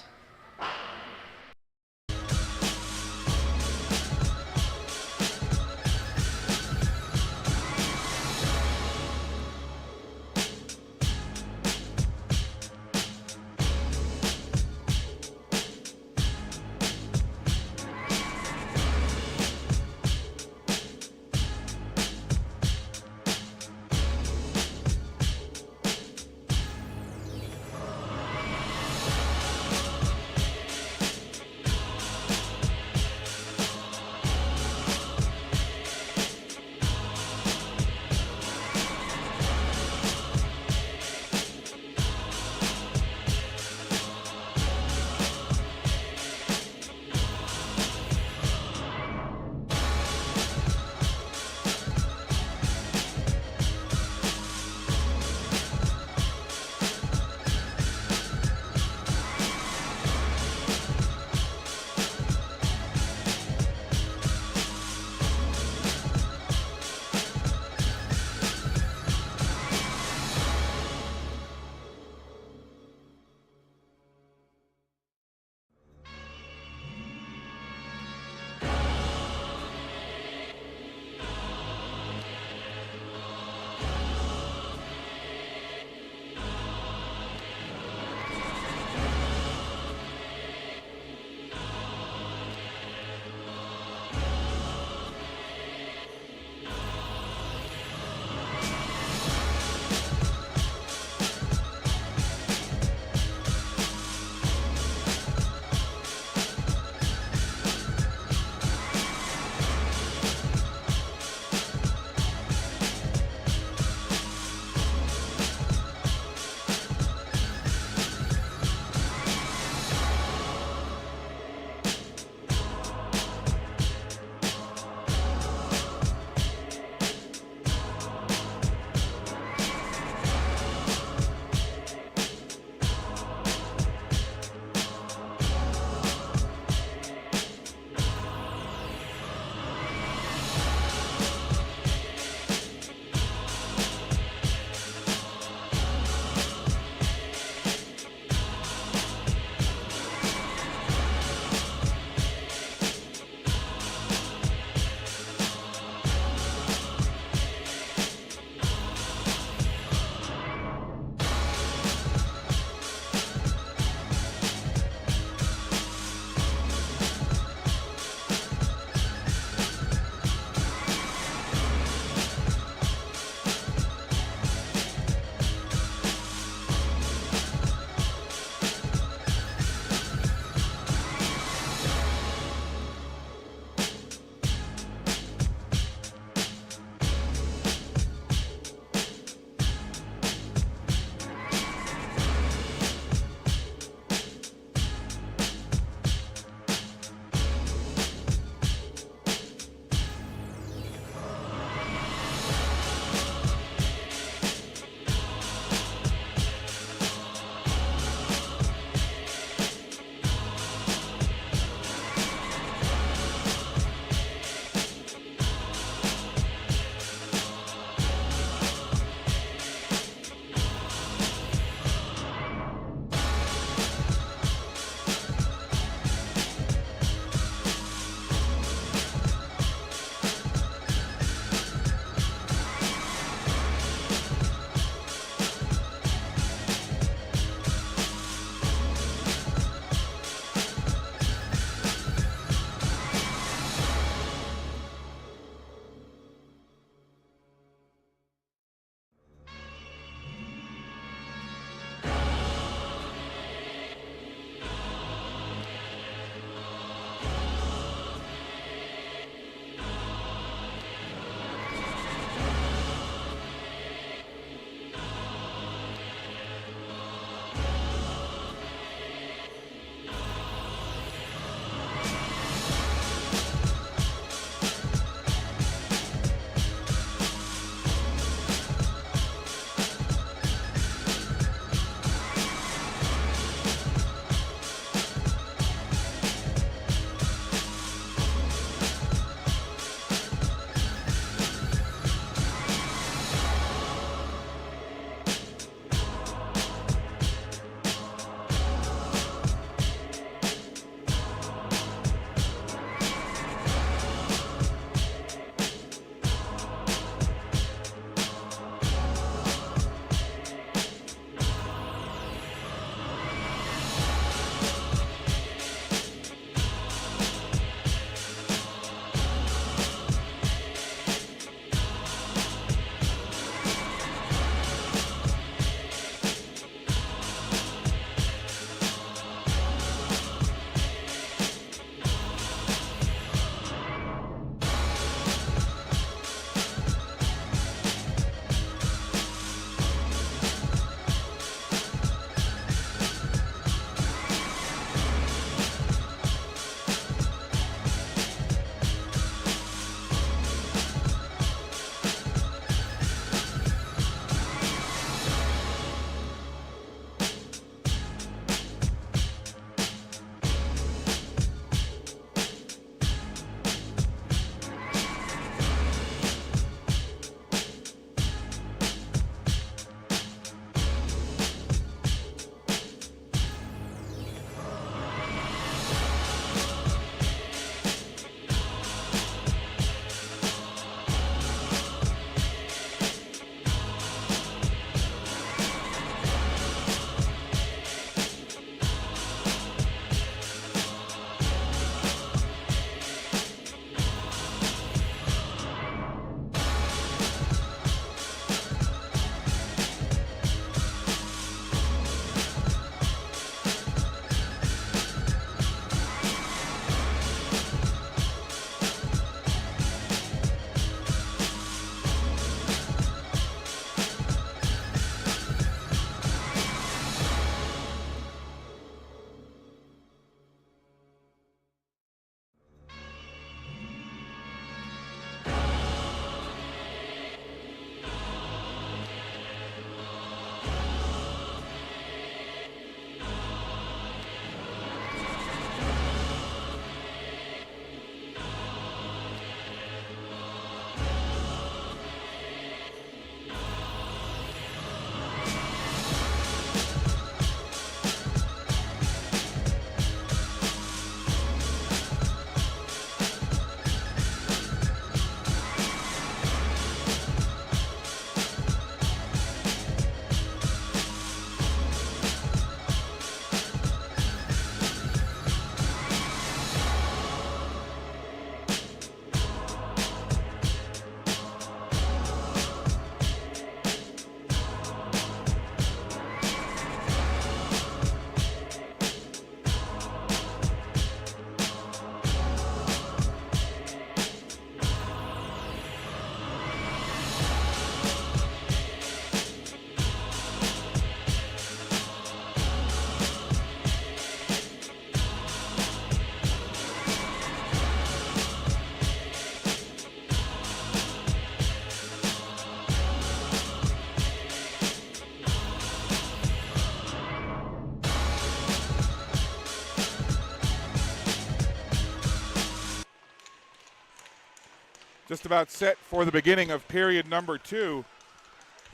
Just about set for the beginning of period number 2.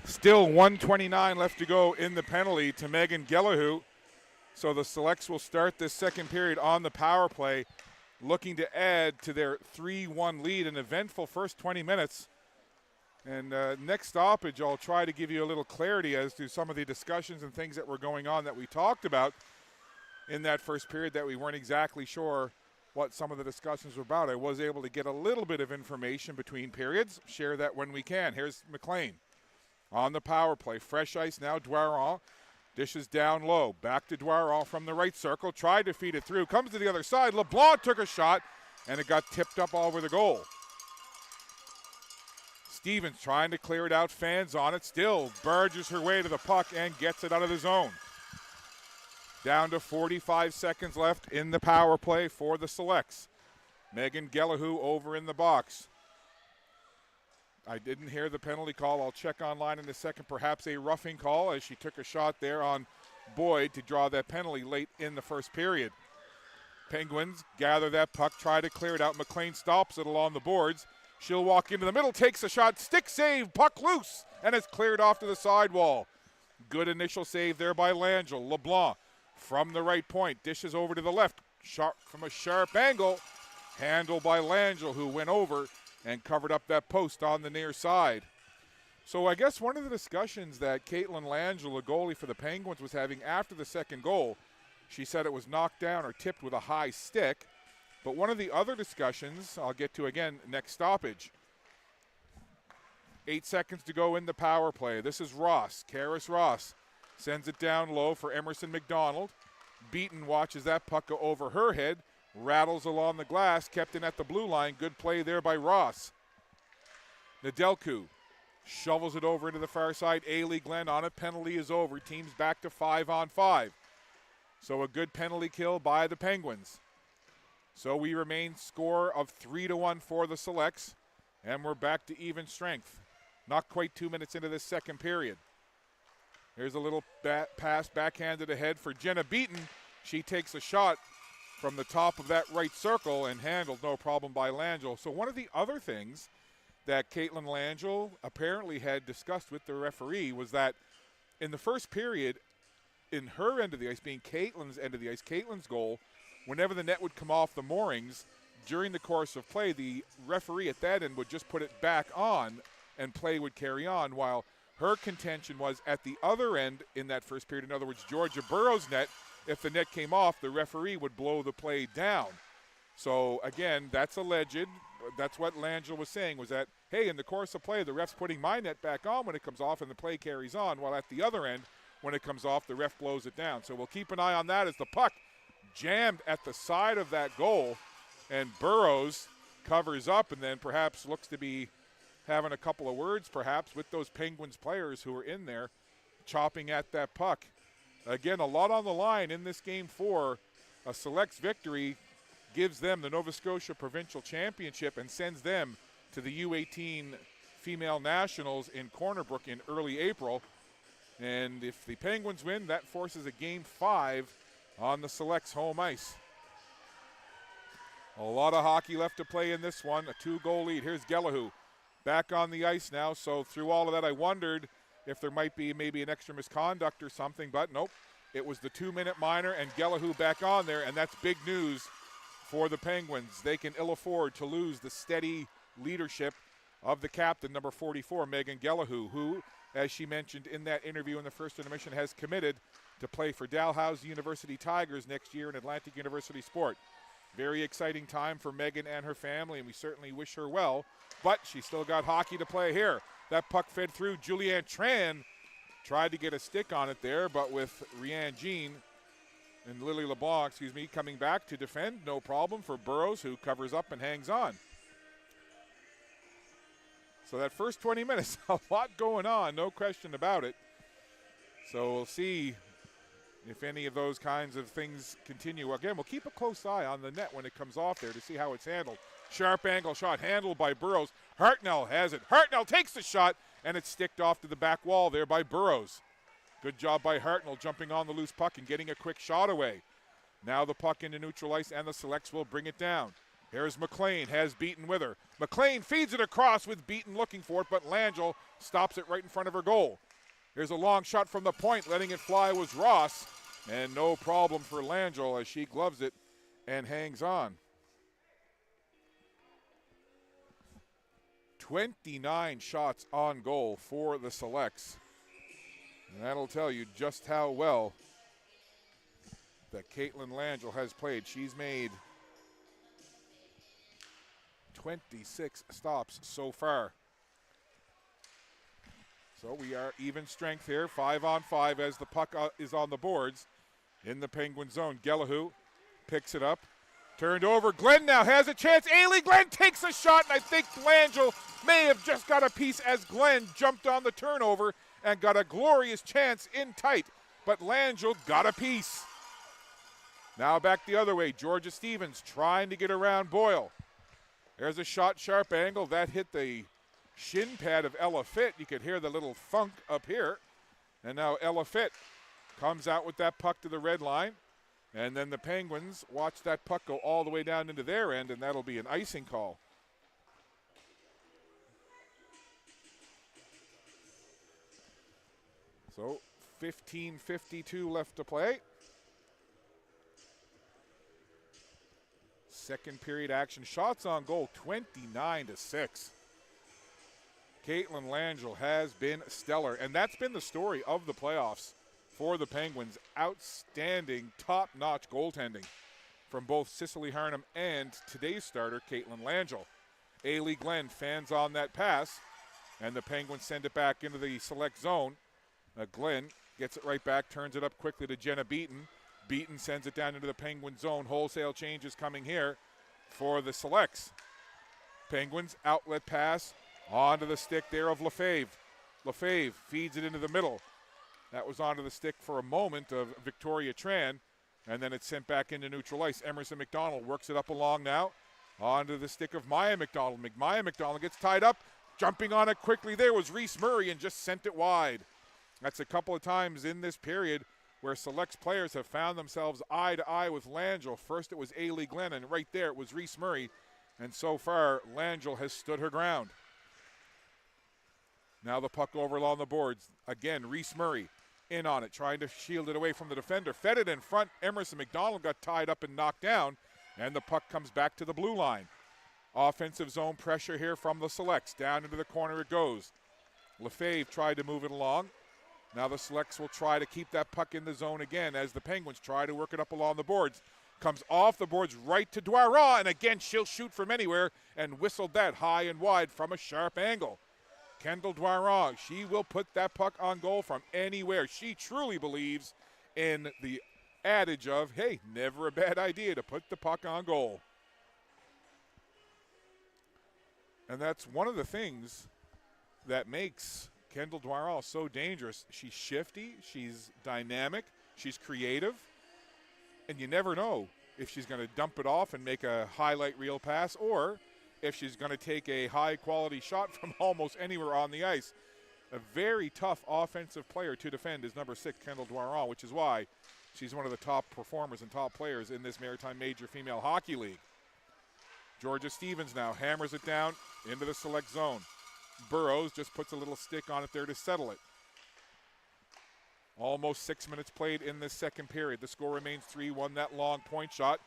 Still 1:29 left to go in the penalty to Megan Gallahue. So the Selects will start this second period on the power play, looking to add to their 3-1 lead. An eventful first 20 minutes. And next stoppage, I'll try to give you a little clarity as to some of the discussions and things that were going on that we talked about in that first period that we weren't exactly sure what some of the discussions were about. I was able to get a little bit of information between periods. Share that when we can. Here's McLean on the power play. Fresh ice now, Dwyer. Dishes down low. Back to Dwyer from the right circle. Tried to feed it through. Comes to the other side. LeBlanc took a shot, and it got tipped up all over the goal. Stevens trying to clear it out. Fans on it. Still barges her way to the puck and gets it out of the zone. Down to 45 seconds left in the power play for the Selects. Megan Gallahue over in the box. I didn't hear the penalty call. I'll check online in a second. Perhaps a roughing call as she took a shot there on Boyd to draw that penalty late in the first period. Penguins gather that puck, try to clear it out. McLean stops it along the boards. She'll walk into the middle, takes a shot, stick save, puck loose, and it's cleared off to the sidewall. Good initial save there by Langell. LeBlanc from the right point, dishes over to the left, sharp from a sharp angle. Handled by Langell, who went over and covered up that post on the near side. So I guess one of the discussions that Caitlin Langell, the goalie for the Penguins, was having after the second goal, she said it was knocked down or tipped with a high stick. But one of the other discussions, I'll get to again next stoppage. 8 seconds to go in the power play. This is Ross. Karis Ross sends it down low for Emerson McDonald. Beaton watches that puck go over her head. Rattles along the glass, kept in at the blue line. Good play there by Ross. Nedelku shovels it over into the far side. Ailey Glenn on it. Penalty is over. Team's back to 5-on-5. So a good penalty kill by the Penguins. So we remain score of 3-1 for the Selects, and we're back to even strength. Not quite 2 minutes into this second period. Here's a little pass backhanded ahead for Jenna Beaton. She takes a shot from the top of that right circle and handled no problem by Langell. So one of the other things that Caitlin Langell apparently had discussed with the referee was that in the first period, in her end of the ice, being Caitlin's end of the ice, Caitlin's goal, whenever the net would come off the moorings during the course of play, the referee at that end would just put it back on and play would carry on, while her contention was at the other end in that first period, in other words, Georgia Burrow's net, if the net came off, the referee would blow the play down. So, again, that's alleged. That's what Langell was saying, was that, hey, in the course of play, the ref's putting my net back on when it comes off and the play carries on, while at the other end, when it comes off, the ref blows it down. So we'll keep an eye on that as the puck jammed at the side of that goal, and Burrows covers up and then perhaps looks to be having a couple of words perhaps with those Penguins players who are in there chopping at that puck. Again, a lot on the line in this game 4. A Selects victory gives them the Nova Scotia Provincial Championship and sends them to the U18 Female Nationals in Corner Brook in early April. And if the Penguins win, that forces a Game 5 on the Selects home ice. A lot of hockey left to play in this one. A 2-goal lead. Here's Gallahue back on the ice now. So through all of that, I wondered if there might be maybe an extra misconduct or something, but nope. It was the 2-minute minor and Gallahue back on there, and that's big news for the Penguins. They can ill afford to lose the steady leadership of the captain, number 44, Megan Gallahue, who, as she mentioned in that interview in the first intermission, has committed to play for Dalhousie University Tigers next year in Atlantic University Sport. Very exciting time for Megan and her family, and we certainly wish her well, but she's still got hockey to play here. That puck fed through. Julianne Tran tried to get a stick on it there, but with Rianne Jean and Lily LeBlanc, coming back to defend, no problem for Burrows, who covers up and hangs on. So that first 20 minutes, a lot going on, no question about it. So we'll see if any of those kinds of things continue. Again, we'll keep a close eye on the net when it comes off there to see how it's handled. Sharp angle shot handled by Burrows. Hartnell has it. Hartnell takes the shot, and it's sticked off to the back wall there by Burrows. Good job by Hartnell jumping on the loose puck and getting a quick shot away. Now the puck into neutral ice, and the Selects will bring it down. Here's McLean, has Beaton with her. McLean feeds it across with Beaton looking for it, but Langell stops it right in front of her goal. Here's a long shot from the point, letting it fly was Ross, and no problem for Langell as she gloves it and hangs on. 29 shots on goal for the Selects. And that'll tell you just how well that Caitlin Langell has played. She's made 26 stops so far. So we are even strength here, 5-on-5 as the puck is on the boards in the Penguin zone. Gallahue picks it up, turned over. Glenn now has a chance. Ailey Glenn takes a shot, and I think Langell may have just got a piece as Glenn jumped on the turnover and got a glorious chance in tight, but Langell got a piece. Now back the other way, Georgia Stevens trying to get around Boyle. There's a shot, sharp angle. That hit the shin pad of Ella Fitt. You could hear the little thunk up here. And now Ella Fitt comes out with that puck to the red line. And then the Penguins watch that puck go all the way down into their end, and that'll be an icing call. So 15:52 left to play. Second period action. Shots on goal, 29-6. Caitlin Langell has been stellar, and that's been the story of the playoffs for the Penguins. Outstanding, top-notch goaltending from both Cicely Harnham and today's starter, Caitlin Langell. Ailey Glenn fans on that pass, and the Penguins send it back into the select zone. Glenn gets it right back, turns it up quickly to Jenna Beaton. Beaton sends it down into the Penguin zone. Wholesale changes coming here for the Selects. Penguins outlet pass onto the stick there of Lefebvre. Lefebvre feeds it into the middle. That was onto the stick for a moment of Victoria Tran, and then it's sent back into neutral ice. Emerson McDonald works it up along now onto the stick of Maya McDonald. Maya McDonald gets tied up. Jumping on it quickly there was Reese Murray and just sent it wide. That's a couple of times in this period where Selects players have found themselves eye to eye with Langell. First it was Ailey Glenn, and right there it was Reese Murray. And so far, Langell has stood her ground. Now the puck over along the boards. Again, Reese Murray in on it, trying to shield it away from the defender. Fed it in front. Emerson McDonald got tied up and knocked down, and the puck comes back to the blue line. Offensive zone pressure here from the Selects. Down into the corner it goes. Lefebvre tried to move it along. Now the Selects will try to keep that puck in the zone again as the Penguins try to work it up along the boards. Comes off the boards right to Dwara, and again she'll shoot from anywhere and whistled that high and wide from a sharp angle. Kendall Dwara, she will put that puck on goal from anywhere. She truly believes in the adage of, hey, never a bad idea to put the puck on goal. And that's one of the things that makes Kendall Dwara so dangerous. She's shifty, she's dynamic, she's creative, and you never know if she's going to dump it off and make a highlight reel pass or if she's going to take a high-quality shot from almost anywhere on the ice. A very tough offensive player to defend is number 6, Kendall Dwara, which is why she's one of the top performers and top players in this Maritime Major Female Hockey League. Georgia Stevens now hammers it down into the select zone. Burrows just puts a little stick on it there to settle it. Almost 6 minutes played in this second period. The score remains 3-1. That long point shot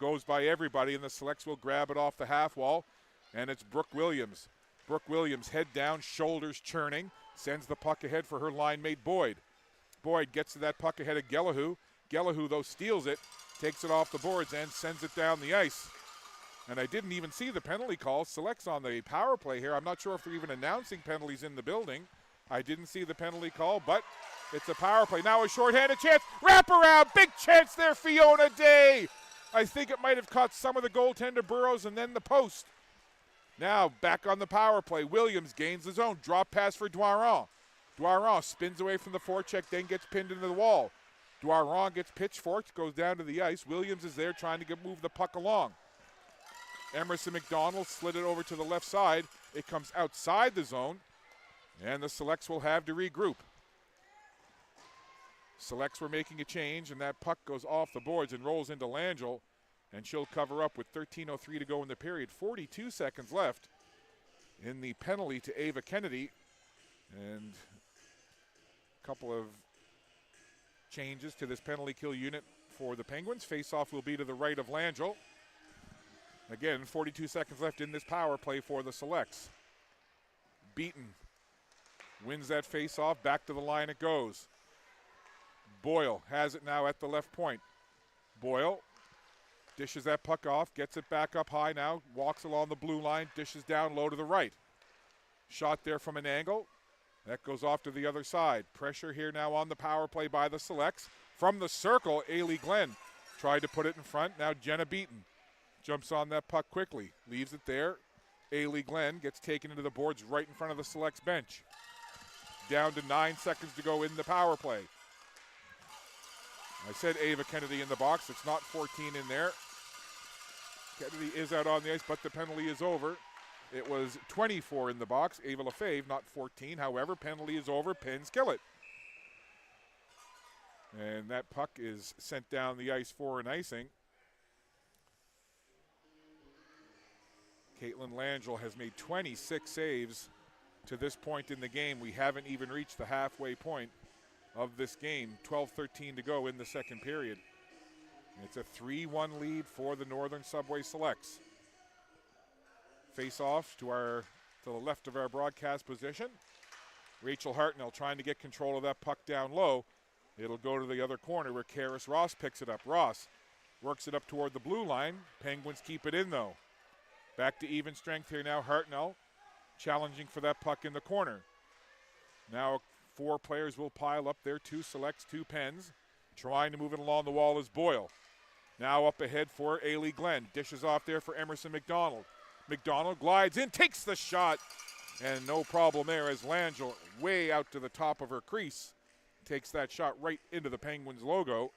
goes by everybody, and the Selects will grab it off the half wall, and it's Brooke Williams. Brooke Williams, head down, shoulders churning, sends the puck ahead for her line mate Boyd. Boyd gets to that puck ahead of Gallahue. Gallahue, though, steals it, takes it off the boards, and sends it down the ice. And I didn't even see the penalty call. Selects on the power play here. I'm not sure if they're even announcing penalties in the building. I didn't see the penalty call, but it's a power play. Now a shorthanded chance. Wrap around. Big chance there, Fiona Day. I think it might have caught some of the goaltender Burrows and then the post. Now back on the power play. Williams gains the zone. Drop pass for Dwara. Dwara spins away from the forecheck, then gets pinned into the wall. Dwara gets pitchforked, goes down to the ice. Williams is there trying to move the puck along. Emerson McDonald slid it over to the left side. It comes outside the zone, and the Selects will have to regroup. Selects were making a change, and that puck goes off the boards and rolls into Langell. And she'll cover up with 13:03 to go in the period. 42 seconds left in the penalty to Ava Kennedy. And a couple of changes to this penalty kill unit for the Penguins. Face-off will be to the right of Langell. Again, 42 seconds left in this power play for the Selects. Beaton wins that face-off. Back to the line it goes. Boyle has it now at the left point. Boyle dishes that puck off, gets it back up high now, walks along the blue line, dishes down low to the right. Shot there from an angle. That goes off to the other side. Pressure here now on the power play by the Selects. From the circle, Ailey Glenn tried to put it in front. Now Jenna Beaton jumps on that puck quickly, leaves it there. Ailey Glenn gets taken into the boards right in front of the Selects bench. Down to 9 seconds to go in the power play. I said Ava Kennedy in the box. It's not 14 in there. Kennedy is out on the ice, but the penalty is over. It was 24 in the box. Ava Lefebvre, not 14. However, penalty is over. Pins kill it. And that puck is sent down the ice for an icing. Caitlin Langell has made 26 saves to this point in the game. We haven't even reached the halfway point of this game. 12:13 to go in the second period. It's a 3-1 lead for the Northern Subway Selects. Face off to the left of our broadcast position. Rachel Hartnell trying to get control of that puck down low. It'll go to the other corner where Karis Ross picks it up. Ross works it up toward the blue line. Penguins keep it in though. Back to even strength here now. Hartnell challenging for that puck in the corner. Now 4 players will pile up there. 2 Selects, 2 Pens. Trying to move it along the wall is Boyle. Now up ahead for Ailey Glenn. Dishes off there for Emerson McDonald. McDonald glides in, takes the shot, and no problem there as Langell, way out to the top of her crease, takes that shot right into the Penguins logo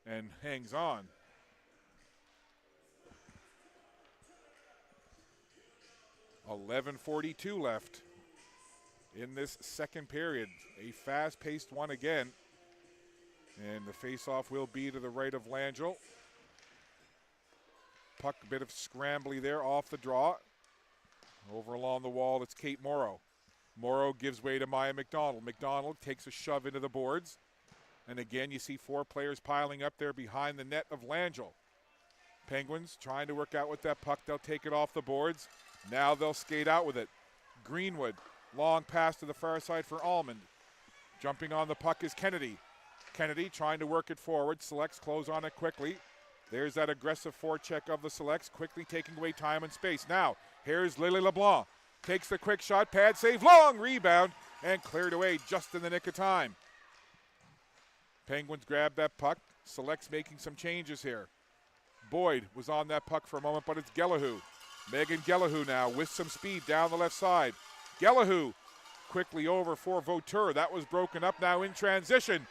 and hangs on. .11:42 left in this second period. A fast-paced one again. And the face-off will be to the right of Langell. Puck, a bit of scrambly there off the draw. Over along the wall, it's Kate Morrow. Morrow gives way to Maya McDonald. McDonald takes a shove into the boards. And again, you see 4 players piling up there behind the net of Langell. Penguins trying to work out with that puck. They'll take it off the boards. Now they'll skate out with it. Greenwood, long pass to the far side for Almond. Jumping on the puck is Kennedy. Kennedy trying to work it forward. Selects close on it quickly. There's that aggressive forecheck of the Selects, quickly taking away time and space. Now, here's Lily LeBlanc. Takes the quick shot, pad save, long rebound, and cleared away just in the nick of time. Penguins grab that puck. Selects making some changes here. Boyd was on that puck for a moment, but it's Gelahoo. Megan Gelahoo now with some speed down the left side. Gelahoo quickly over for Vauteur. That was broken up now in transition.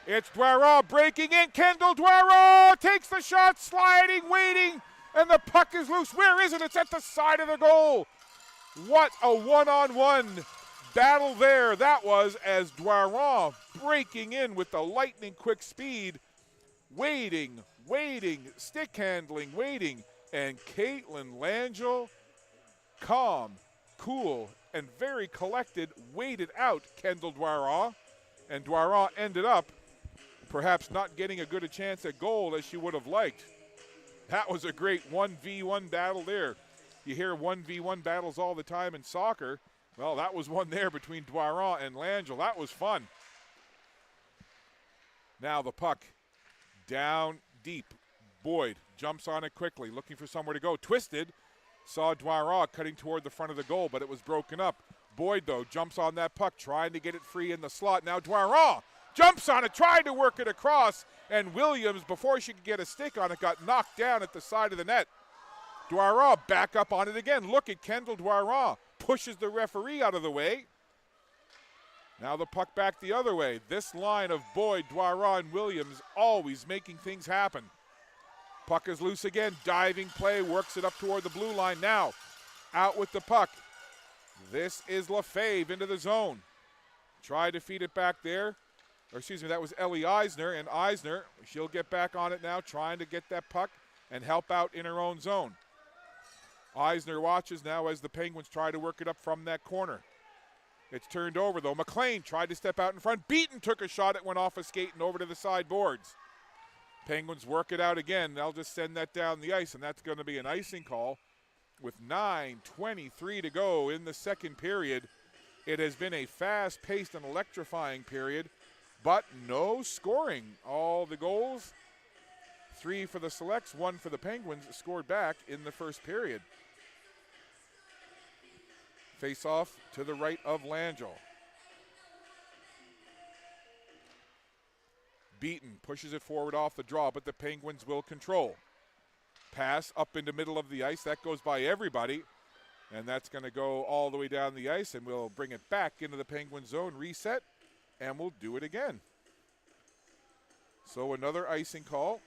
It's Dwara breaking in. Kendall Dwara takes the shot, sliding, waiting, and the puck is loose. Where is it? It's at the side of the goal. What a one-on-one battle there that was, as Dwara breaking in with the lightning quick speed. Waiting, stick handling, waiting. And Caitlin Langell, calm, cool, and very collected, waited out Kendall Dwara. And Dwara ended up perhaps not getting a good a chance at goal as she would have liked. That was a great 1v1 battle there. You hear 1v1 battles all the time in soccer. Well, that was one there between Dwara and Langell. That was fun. Now the puck down deep. Boyd jumps on it quickly, looking for somewhere to go. Twisted, saw Dwara cutting toward the front of the goal, but it was broken up. Boyd, though, jumps on that puck, trying to get it free in the slot. Now Dwara jumps on it, tried to work it across, and Williams, before she could get a stick on it, got knocked down at the side of the net. Dwara back up on it again. Look at Kendall Dwara. Pushes the referee out of the way. Now the puck back the other way. This line of Boyd, Dwara, and Williams always making things happen. Puck is loose again. Diving play, works it up toward the blue line. Now out with the puck. This is Lefebvre into the zone. Tried to feed it back there. Or excuse me, that was Ellie Eisner. And Eisner, she'll get back on it now, trying to get that puck and help out in her own zone. Eisner watches now as the Penguins try to work it up from that corner. It's turned over, though. McLean tried to step out in front. Beaton took a shot. It went off a skate and over to the side boards. Penguins work it out again. They'll just send that down the ice, and that's going to be an icing call with 9:23 to go in the second period. It has been a fast-paced and electrifying period, but no scoring. All the goals, 3 for the Selects, 1 for the Penguins, scored back in the first period. Face-off to the right of Langell. Beaton pushes it forward off the draw, but the Penguins will control. Pass up into middle of the ice. That goes by everybody, and that's going to go all the way down the ice, and we'll bring it back into the Penguin zone, reset, and we'll do it again. So another icing call.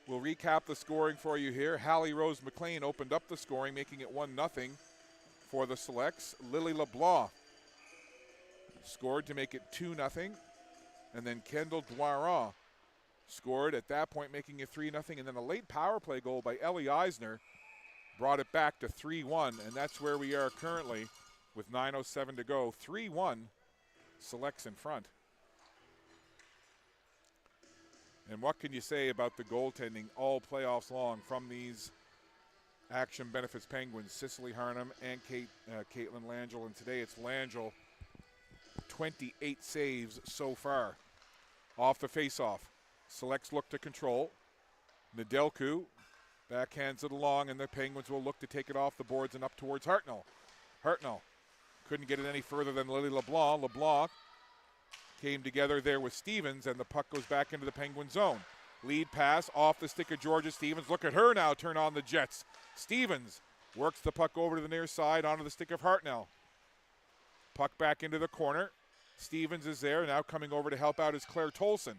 We'll recap the scoring for you here. Hallie Rose McLean opened up the scoring, making it 1-0 for the Selects. Lily LeBlanc scored to make it 2-0. And then Kendall Dwaron scored at that point, making it 3-0. And then a late power play goal by Ellie Eisner brought it back to 3-1. And that's where we are currently with 9:07 to go. 3-1, Selects in front. And what can you say about the goaltending all playoffs long from these Action Benefits Penguins? Cicely Harnham and Caitlin Langell. And today it's Langell. 28 saves so far. Off the faceoff. Selects look to control. Nedelku backhands it along, and the Penguins will look to take it off the boards and up towards Hartnell. Hartnell couldn't get it any further than Lily LeBlanc. LeBlanc came together there with Stevens, and the puck goes back into the Penguin zone. Lead pass off the stick of Georgia Stevens. Look at her now turn on the Jets. Stevens works the puck over to the near side onto the stick of Hartnell. Puck back into the corner. Stevens is there. Now coming over to help out is Claire Tolson.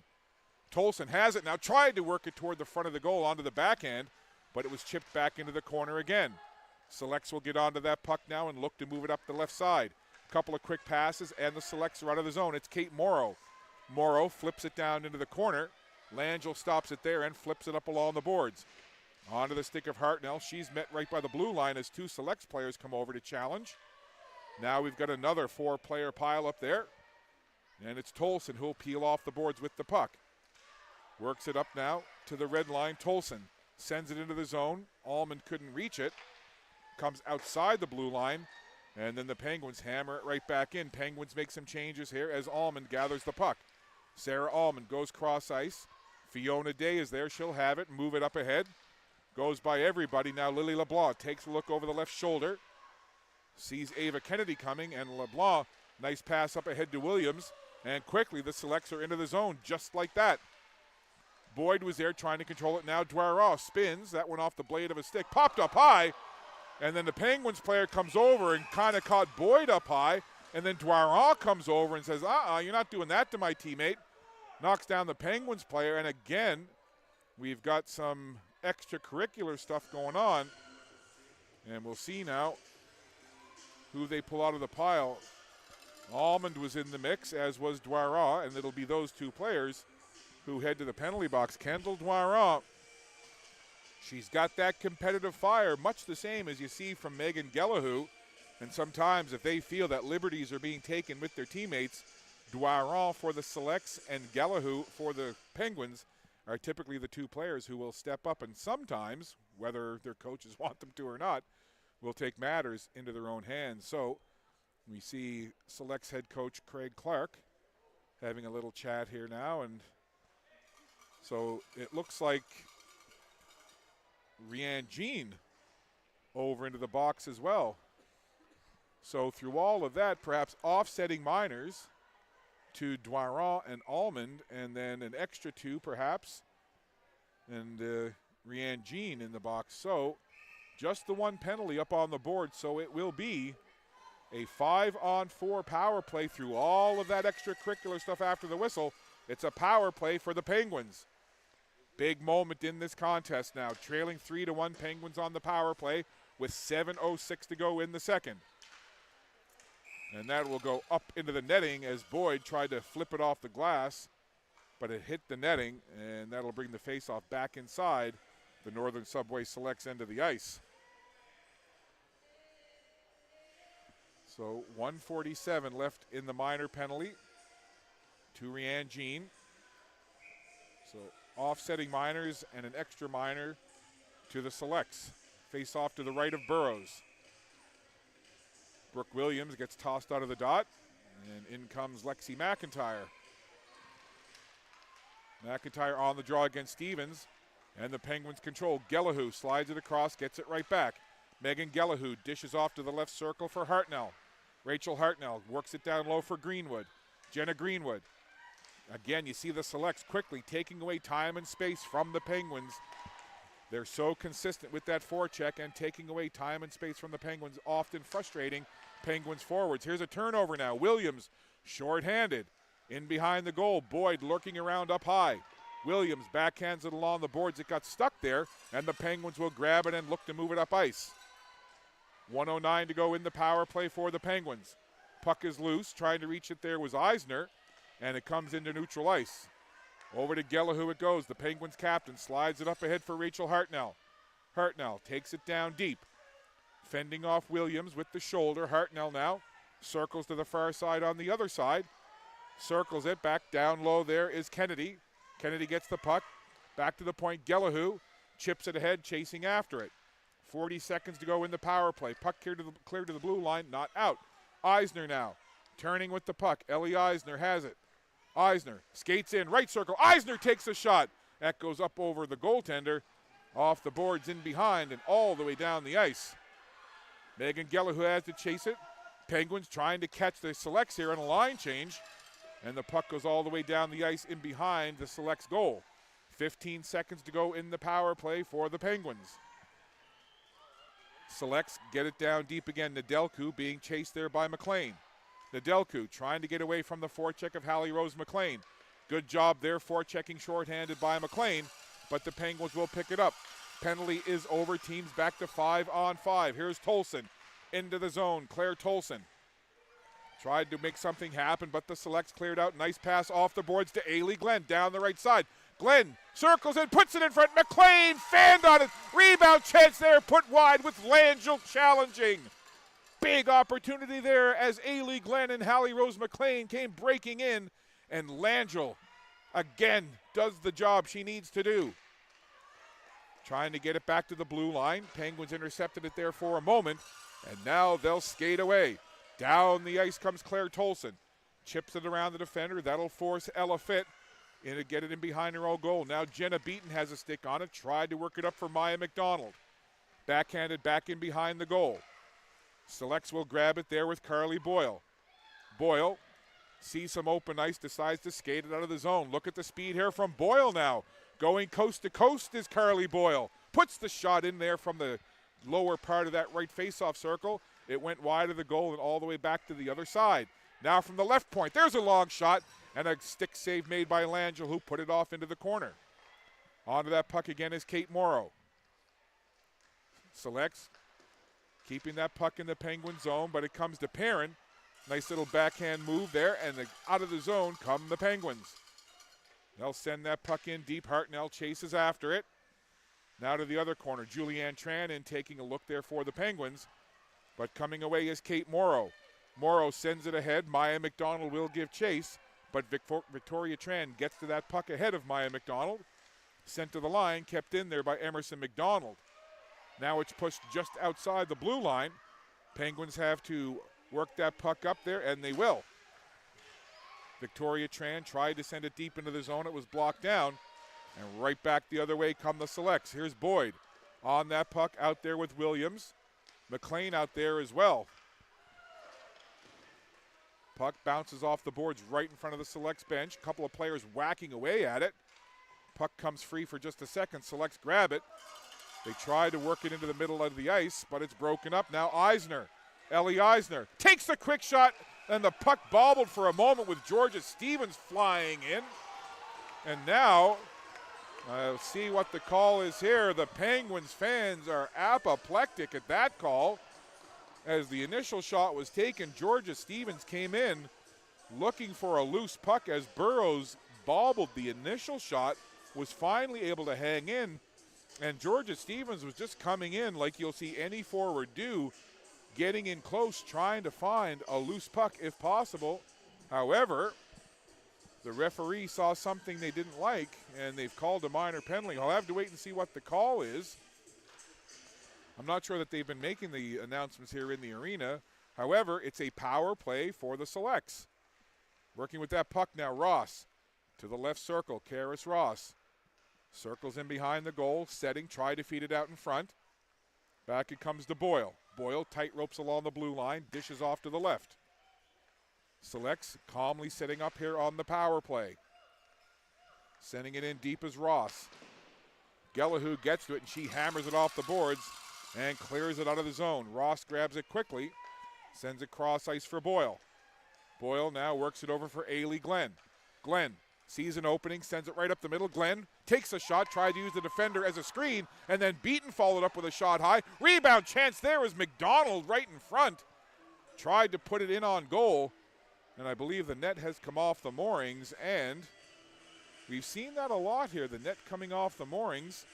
Tolson has it now. Tried to work it toward the front of the goal onto the backhand, but it was chipped back into the corner again. Selects will get onto that puck now and look to move it up the left side. Couple of quick passes, and the Selects are out of the zone. It's Kate Morrow. Morrow flips it down into the corner. Langell stops it there and flips it up along the boards. Onto the stick of Hartnell. She's met right by the blue line as 2 Selects players come over to challenge. Now we've got another 4-player pile up there. And it's Tolson who'll peel off the boards with the puck. Works it up now to the red line. Tolson sends it into the zone. Allman couldn't reach it. Comes outside the blue line. And then the Penguins hammer it right back in. Penguins make some changes here as Allman gathers the puck. Sarah Allman goes cross ice. Fiona Day is there. She'll have it. Move it up ahead. Goes by everybody. Now Lily LeBlanc takes a look over the left shoulder. Sees Ava Kennedy coming, and LeBlanc, nice pass up ahead to Williams. And quickly the Selects are into the zone just like that. Boyd was there trying to control it. Now Dwyer spins. That went off the blade of a stick. Popped up high. And then the Penguins player comes over and kind of caught Boyd up high. And then Dwyer comes over and says, you're not doing that to my teammate. Knocks down the Penguins player. And again, we've got some extracurricular stuff going on. And we'll see now who they pull out of the pile. Almond was in the mix, as was Dwyer, and it'll be those 2 players who head to the penalty box. Kendall Dwyer, she's got that competitive fire, much the same as you see from Megan Gallahue. And sometimes if they feel that liberties are being taken with their teammates, Dwyer for the Selects and Gallahue for the Penguins are typically the 2 players who will step up, and sometimes, whether their coaches want them to or not, will take matters into their own hands. So we see Selects head coach Craig Clark having a little chat here now, and so it looks like Rianne Jean over into the box as well. So through all of that, perhaps offsetting minors to Dwyer and Almond, and then an extra 2 perhaps, and Rianne Jean in the box. So just the 1 penalty up on the board, so it will be a 5-on-4 power play through all of that extracurricular stuff after the whistle. It's a power play for the Penguins. Big moment in this contest now. Trailing 3-1 Penguins on the power play with 7:06 to go in the second. And that will go up into the netting as Boyd tried to flip it off the glass, but it hit the netting, and that'll bring the faceoff back inside the Northern Subway Selects end of the ice. So 1:47 left in the minor penalty to Rianne Jean. So offsetting minors and an extra minor to the Selects. Face off to the right of Burrows. Brooke Williams gets tossed out of the dot, and in comes Lexi McIntyre. McIntyre on the draw against Stevens, and the Penguins control. Gellahu slides it across, gets it right back. Megan Gellahu dishes off to the left circle for Hartnell. Rachel Hartnell works it down low for Greenwood. Jenna Greenwood. Again, you see the Selects quickly taking away time and space from the Penguins. They're so consistent with that forecheck and taking away time and space from the Penguins, often frustrating Penguins forwards. Here's a turnover now. Williams shorthanded in behind the goal. Boyd lurking around up high. Williams backhands it along the boards. It got stuck there, and the Penguins will grab it and look to move it up ice. 1:09 to go in the power play for the Penguins. Puck is loose. Trying to reach it there was Eisner, and it comes into neutral ice. Over to Gellahu it goes. The Penguins captain slides it up ahead for Rachel Hartnell. Hartnell takes it down deep. Fending off Williams with the shoulder. Hartnell now circles to the far side on the other side. Circles it back down low. There is Kennedy. Kennedy gets the puck. Back to the point. Gellahu chips it ahead, chasing after it. 40 seconds to go in the power play. Puck clear to the blue line, not out. Eisner now turning with the puck. Ellie Eisner has it. Eisner skates in, right circle. Eisner takes a shot. That goes up over the goaltender, off the boards in behind and all the way down the ice. Megan Gellahu has to chase it. Penguins trying to catch the Selects here on a line change. And the puck goes all the way down the ice in behind the Selects goal. 15 seconds to go in the power play for the Penguins. Selects get it down deep again. Nedelku being chased there by McLean. Nedelku trying to get away from the forecheck of Hallie Rose McLean. Good job there forechecking shorthanded by McLean, but the Penguins will pick it up. Penalty is over. Teams back to 5-on-5. Here's Tolson into the zone. Claire Tolson tried to make something happen, but the Selects cleared out. Nice pass off the boards to Ailey Glenn down the right side. Glenn circles and puts it in front. McLean fanned on it. Rebound chance there, put wide with Langell challenging. Big opportunity there as Ailey Glenn and Hallie Rose McLean came breaking in, and Langell again does the job she needs to do. Trying to get it back to the blue line. Penguins intercepted it there for a moment, and now they'll skate away. Down the ice comes Claire Tolson. Chips it around the defender. That'll force Ella Fitt in to get it in behind her own goal. Now Jenna Beaton has a stick on it. Tried to work it up for Maya McDonald. Backhanded back in behind the goal. Selects will grab it there with Carly Boyle. Boyle sees some open ice, decides to skate it out of the zone. Look at the speed here from Boyle now. Going coast to coast is Carly Boyle. Puts the shot in there from the lower part of that right faceoff circle. It went wide of the goal and all the way back to the other side. Now from the left point, there's a long shot and a stick save made by Langell, who put it off into the corner. Onto that puck again is Kate Morrow. Selects keeping that puck in the Penguin zone, but it comes to Perrin. Nice little backhand move there, and out of the zone come the Penguins. They'll send that puck in deep. Hartnell chases after it. Now to the other corner. Julianne Tran in taking a look there for the Penguins. But coming away is Kate Morrow. Morrow sends it ahead. Maya McDonald will give chase, but Victoria Tran gets to that puck ahead of Maya McDonald. Sent to the line, kept in there by Emerson McDonald. Now it's pushed just outside the blue line. Penguins have to work that puck up there, and they will. Victoria Tran tried to send it deep into the zone. It was blocked down. And right back the other way come the Selects. Here's Boyd on that puck out there with Williams. McLean out there as well. Puck bounces off the boards right in front of the Selects bench. A couple of players whacking away at it. Puck comes free for just a second. Selects grab it. They try to work it into the middle of the ice, but it's broken up. Now Eisner, Ellie Eisner, takes the quick shot, and the puck bobbled for a moment with Georgia Stevens flying in. And now, see what the call is here. The Penguins fans are apoplectic at that call. As the initial shot was taken, Georgia Stevens came in looking for a loose puck as Burrows bobbled the initial shot, was finally able to hang in, And Georgia Stevens was just coming in like you'll see any forward do, getting in close, trying to find a loose puck if possible. However, the referee saw something they didn't like, and they've called a minor penalty. I'll have to wait and see what the call is. I'm not sure that they've been making the announcements here in the arena. However, it's a power play for the Selects. Working with that puck now, Ross to the left circle. Karis Ross circles in behind the goal, setting, try to feed it out in front. Back it comes to Boyle. Boyle tight ropes along the blue line, dishes off to the left. Selects calmly setting up here on the power play. Sending it in deep as Ross. Gellahu gets to it, and she hammers it off the boards and clears it out of the zone. Ross grabs it quickly, sends it cross ice for Boyle. Boyle now works it over for Ailey Glenn. Glenn sees an opening, sends it right up the middle. Glenn takes a shot, tried to use the defender as a screen, and then Beaton followed up with a shot high. Rebound chance there was McDonald right in front. Tried to put it in on goal, and I believe the net has come off the moorings, and we've seen that a lot here, the net coming off the moorings.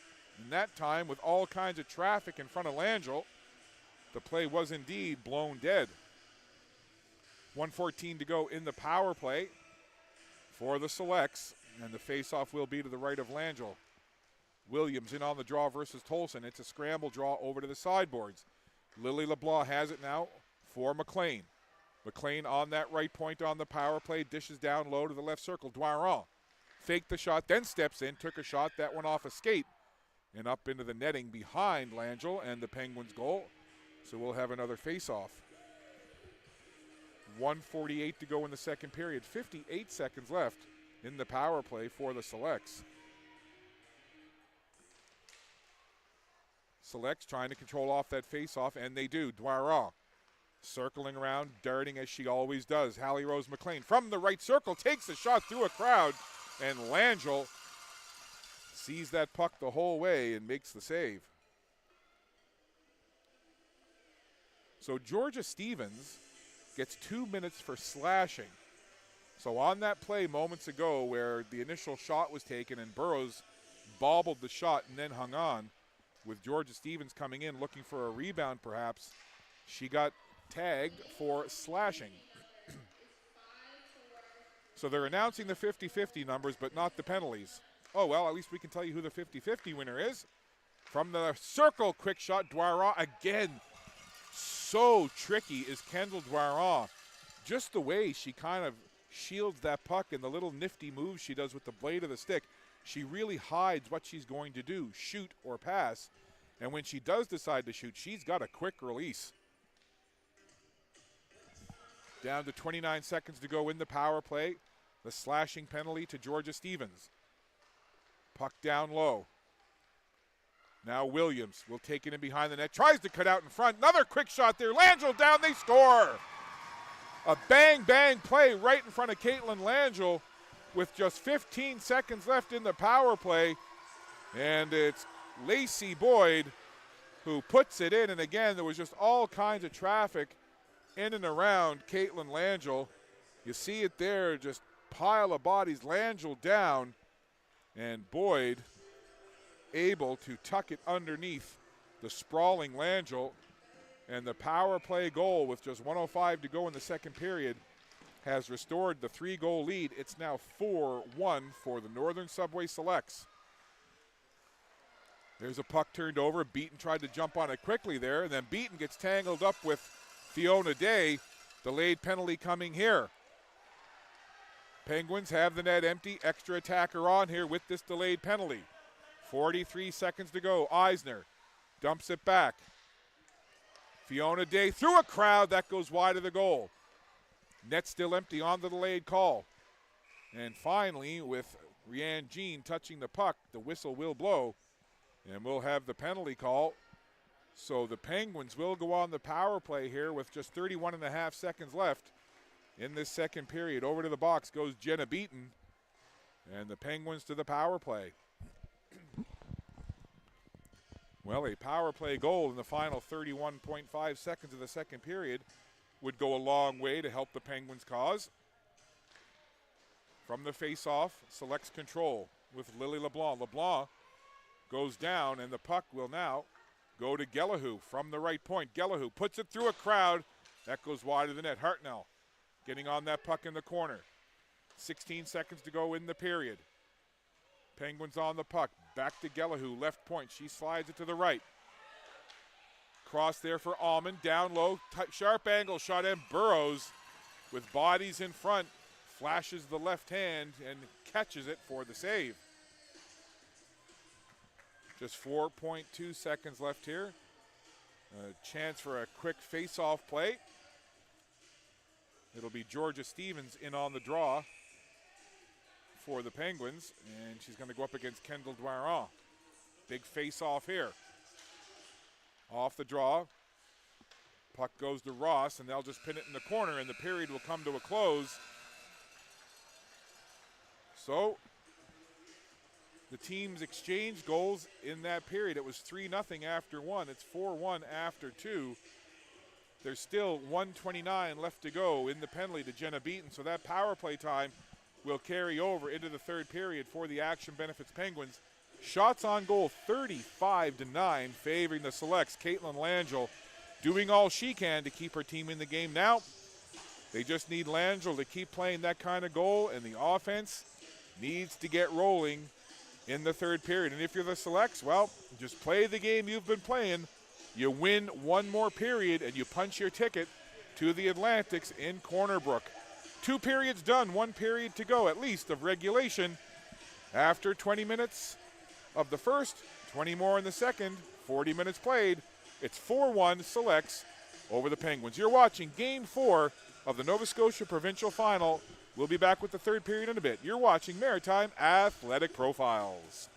And that time, with all kinds of traffic in front of Langell, the play was indeed blown dead. 1:14 to go in the power play for the Selects, and the faceoff will be to the right of Langell. Williams in on the draw versus Tolson. It's a scramble draw over to the sideboards. Lily LeBlanc has it now for McLean. McLean on that right point on the power play, dishes down low to the left circle. Doiron faked the shot, then steps in, took a shot, that went off a skate and up into the netting behind Langell and the Penguins' goal. So we'll have another faceoff. 1:48 to go in the second period. 58 seconds left in the power play for the Selects. Selects trying to control off that faceoff, and they do. Doiron circling around, darting as she always does. Hallie Rose McLean from the right circle takes a shot through a crowd, and Langell sees that puck the whole way and makes the save. So Georgia Stevens gets 2 minutes for slashing. So on that play moments ago where the initial shot was taken and Burrows bobbled the shot and then hung on, with Georgia Stevens coming in looking for a rebound perhaps, she got tagged for slashing. So they're announcing the 50-50 numbers but not the penalties. Oh, well, at least we can tell you who the 50-50 winner is. From the circle, quick shot, Doiron again. So tricky is Kendall Doiron. Just the way she kind of shields that puck and the little nifty moves she does with the blade of the stick. She really hides what she's going to do, shoot or pass. And when she does decide to shoot, she's got a quick release. Down to 29 seconds to go in the power play. The slashing penalty to Georgia Stevens. Puck down low. Now Williams will take it in behind the net. Tries to cut out in front. Another quick shot there. Langell down. They score. A bang play right in front of Caitlin Langell with just 15 seconds left in the power play. And it's Lacey Boyd who puts it in. And again, there was just all kinds of traffic in and around Caitlin Langell. You see it there, just pile of bodies. Langell down. And Boyd able to tuck it underneath the sprawling Langell. And the power play goal with just 1:05 to go in the second period has restored the 3-goal lead. It's now 4-1 for the Northern Subway Selects. There's a puck turned over. Beaton tried to jump on it quickly there, and then Beaton gets tangled up with Fiona Day. Delayed penalty coming here. Penguins have the net empty. Extra attacker on here with this delayed penalty. 43 seconds to go. Eisner dumps it back. Fiona Day through a crowd. That goes wide of the goal. Net still empty on the delayed call. And finally, with Rianne Jean touching the puck, the whistle will blow. And we'll have the penalty call. So the Penguins will go on the power play here with just 31 and a half seconds left in this second period. Over to the box goes Jenna Beaton. And the Penguins to the power play. Well, a power play goal in the final 31.5 seconds of the second period would go a long way to help the Penguins' cause. From the face-off, Selects control with Lily LeBlanc. LeBlanc goes down, and the puck will now go to Gellahu from the right point. Gellahu puts it through a crowd. That goes wide of the net. Hartnell getting on that puck in the corner. 16 seconds to go in the period. Penguins on the puck. Back to Gellahu, left point. She slides it to the right. Cross there for Allman. Down low, sharp angle shot, and Burrows with bodies in front flashes the left hand and catches it for the save. Just 4.2 seconds left here. A chance for a quick face-off play. It'll be Georgia Stevens in on the draw for the Penguins, and she's going to go up against Kendall Dwaron. Big face-off here. Off the draw. Puck goes to Ross, and they'll just pin it in the corner, and the period will come to a close. So the teams exchanged goals in that period. It was 3-0 after one. It's 4-1 after two. There's still 1:29 left to go in the penalty to Jenna Beaton, so that power play time will carry over into the third period for the Action Benefits Penguins. Shots on goal 35-9 favoring the Selects. Caitlin Langell doing all she can to keep her team in the game now. They just need Langell to keep playing that kind of goal, and the offense needs to get rolling in the third period. And if you're the Selects, well, just play the game you've been playing. You win one more period, and you punch your ticket to the Atlantics in Corner Brook. 2 periods done, 1 period to go at least of regulation. After 20 minutes of the first, 20 more in the second, 40 minutes played. It's 4-1 Selects over the Penguins. You're watching Game 4 of the Nova Scotia Provincial Final. We'll be back with the third period in a bit. You're watching Maritime Athletic Profiles.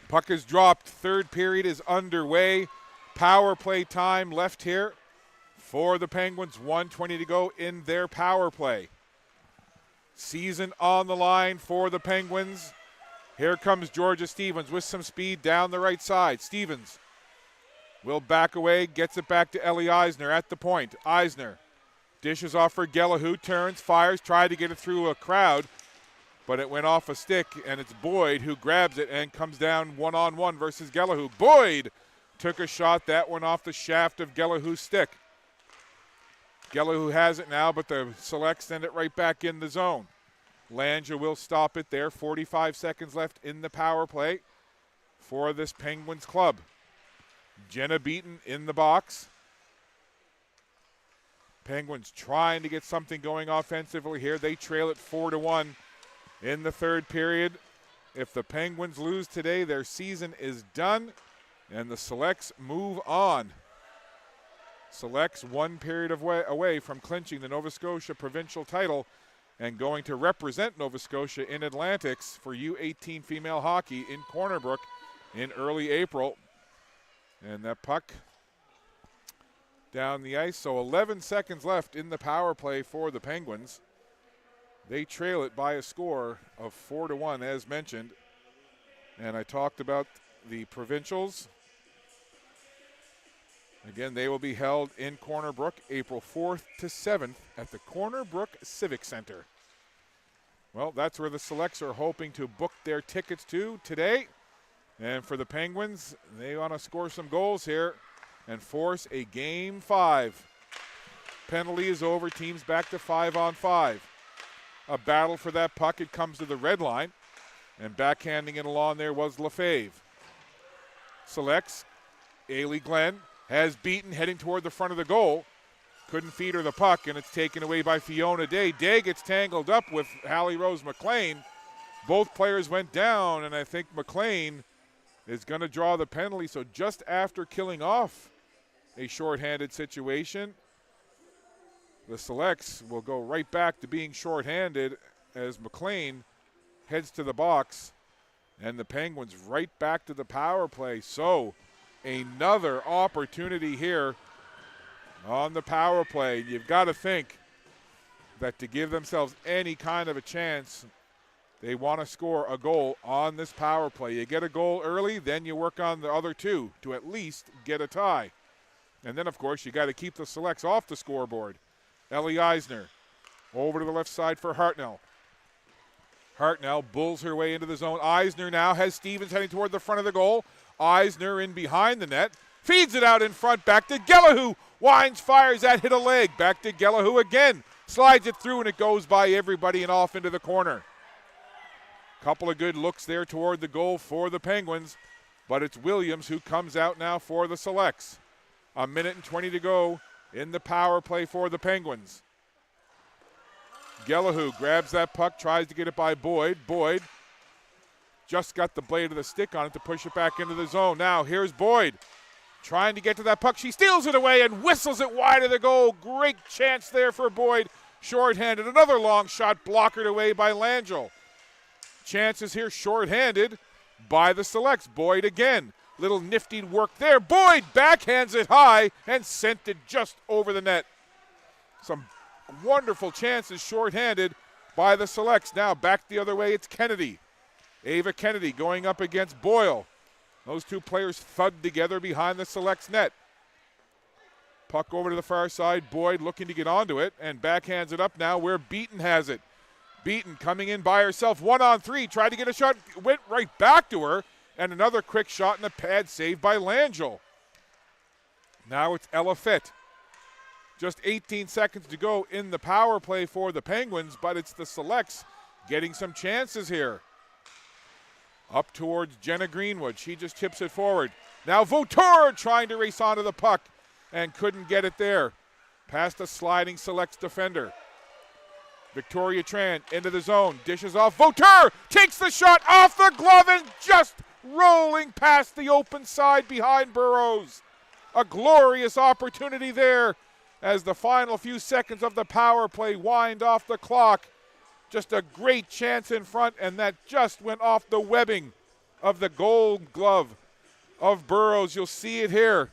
Puck is dropped. Third period is underway. Power play time left here for the Penguins. 1:20 to go in their power play. Season on the line for the Penguins. Here comes Georgia Stevens with some speed down the right side. Stevens will back away, gets it back to Ellie Eisner at the point. Eisner dishes off for Gallahoo, turns, fires, tried to get it through a crowd, but it went off a stick, and it's Boyd who grabs it and comes down one-on-one versus Gallahoo. Boyd took a shot, that one off the shaft of Gallahoo's stick. Gallahoo has it now, but the Selects send it right back in the zone. Langer will stop it there. 45 seconds left in the power play for this Penguins club. Jenna Beaton in the box. Penguins trying to get something going offensively here. They trail it 4-1 in the third period. If the Penguins lose today, their season is done, and the Selects move on. Selects one period away from clinching the Nova Scotia provincial title and going to represent Nova Scotia in Atlantics for U18 female hockey in Corner Brook in early April. And that puck down the ice. So 11 seconds left in the power play for the Penguins. They trail it by a score of 4-1 as mentioned. And I talked about the provincials. Again, they will be held in Corner Brook April 4th to 7th at the Corner Brook Civic Center. Well, that's where the Selects are hoping to book their tickets to today. And for the Penguins, they want to score some goals here and force a Game 5. Penalty is over. Teams back to 5-on-5. A battle for that puck. It comes to the red line. And backhanding it along there was Lefebvre. Selects. Ailey Glenn has Beaton heading toward the front of the goal. Couldn't feed her the puck, and it's taken away by Fiona Day. Day gets tangled up with Hallie Rose McLean. Both players went down, and I think McLean is going to draw the penalty. So just after killing off a shorthanded situation, the Selects will go right back to being shorthanded as McLean heads to the box, and the Penguins right back to the power play. So another opportunity here on the power play. You've got to think that to give themselves any kind of a chance, they want to score a goal on this power play. You get a goal early, then you work on the other two to at least get a tie. And then, of course, you got to keep the Selects off the scoreboard. Ellie Eisner over to the left side for Hartnell. Hartnell bulls her way into the zone. Eisner now has Stevens heading toward the front of the goal. Eisner in behind the net. Feeds it out in front, back to Gallahoo. Wines, fires that, hit a leg. Back to Gallahoo again. Slides it through, and it goes by everybody and off into the corner. Couple of good looks there toward the goal for the Penguins, but it's Williams who comes out now for the Selects. 1:20 to go in the power play for the Penguins. Gallahoo grabs that puck, tries to get it by Boyd. Boyd just got the blade of the stick on it to push it back into the zone. Now here's Boyd trying to get to that puck. She steals it away and whistles it wide of the goal. Great chance there for Boyd. Shorthanded. Another long shot blockered away by Langell. Chances here shorthanded by the Selects. Boyd again. Little nifty work there. Boyd backhands it high and sent it just over the net. Some wonderful chances shorthanded by the Selects. Now back the other way, it's Kennedy. Ava Kennedy going up against Boyle. Those two players thud together behind the Selects net. Puck over to the far side. Boyd looking to get onto it and backhands it up now where Beaton has it. Beaton coming in by herself, 1-on-3, tried to get a shot, went right back to her, and another quick shot in the pad saved by Langell. Now it's Ella Fitt. Just 18 seconds to go in the power play for the Penguins, but it's the Selects getting some chances here. Up towards Jenna Greenwood. She just tips it forward. Now Vautour trying to race onto the puck and couldn't get it there. Past a sliding Selects defender. Victoria Tran into the zone. Dishes off. Vautour takes the shot off the glove and just rolling past the open side behind Burrows. A glorious opportunity there as the final few seconds of the power play wind off the clock. Just a great chance in front, and that just went off the webbing of the Gold Glove of Burrows. You'll see it here.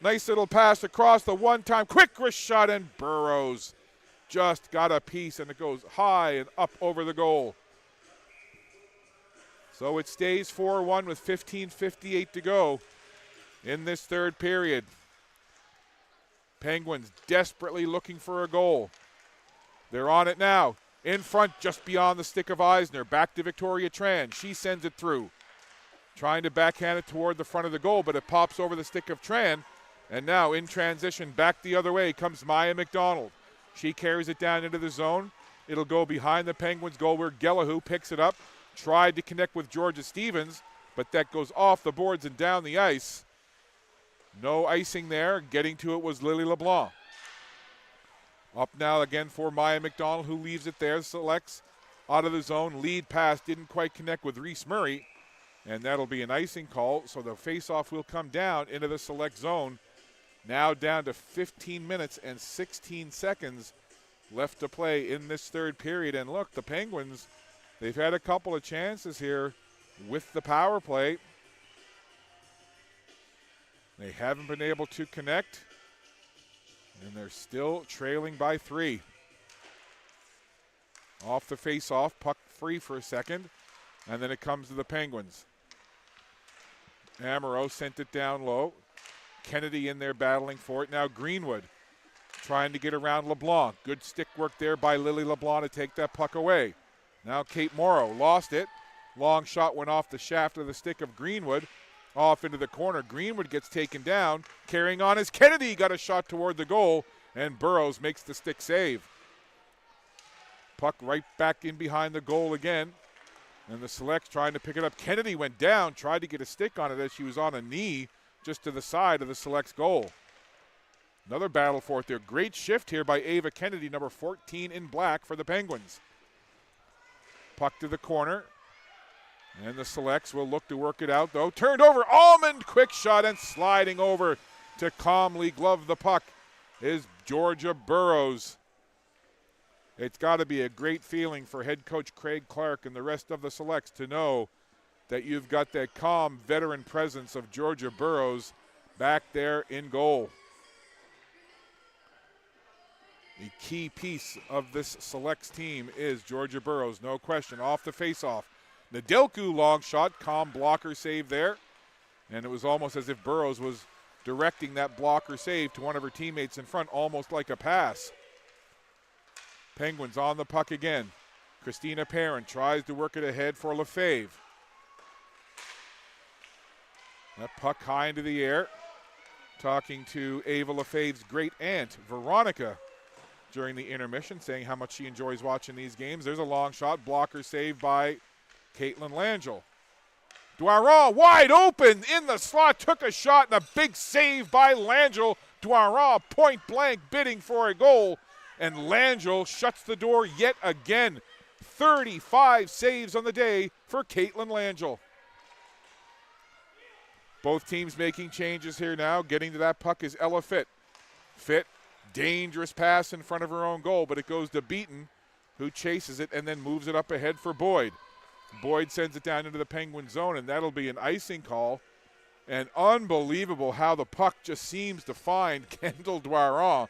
Nice little pass across the one-time quick wrist shot, and Burrows just got a piece, and it goes high and up over the goal. So it stays 4-1 with 15:58 to go in this third period. Penguins desperately looking for a goal. They're on it now. In front, just beyond the stick of Eisner. Back to Victoria Tran. She sends it through. Trying to backhand it toward the front of the goal, but it pops over the stick of Tran. And now in transition, back the other way comes Maya McDonald. She carries it down into the zone. It'll go behind the Penguins goal where Gellahu picks it up. Tried to connect with Georgia Stevens, but that goes off the boards and down the ice. No icing there. Getting to it was Lily LeBlanc. Up now again for Maya McDonald, who leaves it there. Selects out of the zone. Lead pass didn't quite connect with Reese Murray, and that'll be an icing call. So the faceoff will come down into the select zone. Now down to 15 minutes and 16 seconds left to play in this third period. And look, the Penguins, they've had a couple of chances here with the power play. They haven't been able to connect, and they're still trailing by 3. Off the face-off, puck free for a second, and then it comes to the Penguins. Amaro sent it down low. Kennedy in there battling for it. Now Greenwood trying to get around LeBlanc. Good stick work there by Lily LeBlanc to take that puck away. Now Kate Morrow lost it. Long shot went off the shaft of the stick of Greenwood. Off into the corner. Greenwood gets taken down. Carrying on as Kennedy got a shot toward the goal, and Burrows makes the stick save. Puck right back in behind the goal again. And the Selects trying to pick it up. Kennedy went down, tried to get a stick on it as she was on a knee just to the side of the Selects goal. Another battle for it there. Great shift here by Ava Kennedy, number 14 in black for the Penguins. Puck to the corner. And the Selects will look to work it out, though. Turned over, Almond, quick shot, and sliding over to calmly glove the puck is Georgia Burrows. It's got to be a great feeling for head coach Craig Clark and the rest of the Selects to know that you've got that calm veteran presence of Georgia Burrows back there in goal. The key piece of this Selects team is Georgia Burrows, no question. Off the faceoff. Nedelku long shot, calm blocker save there. And it was almost as if Burrows was directing that blocker save to one of her teammates in front, almost like a pass. Penguins on the puck again. Christina Perrin tries to work it ahead for Lefebvre. That puck high into the air. Talking to Ava Lefebvre's great aunt, Veronica, during the intermission, saying how much she enjoys watching these games. There's a long shot, blocker saved by Caitlin Langell. Doiron wide open in the slot, took a shot, and a big save by Langell. Doiron point blank bidding for a goal, and Langell shuts the door yet again. 35 saves on the day for Caitlin Langell. Both teams making changes here now. Getting to that puck is Ella Fitt. Fitt, dangerous pass in front of her own goal, but it goes to Beaton, who chases it and then moves it up ahead for Boyd. Boyd sends it down into the Penguin zone, and that'll be an icing call. And unbelievable how the puck just seems to find Kendall Doiron.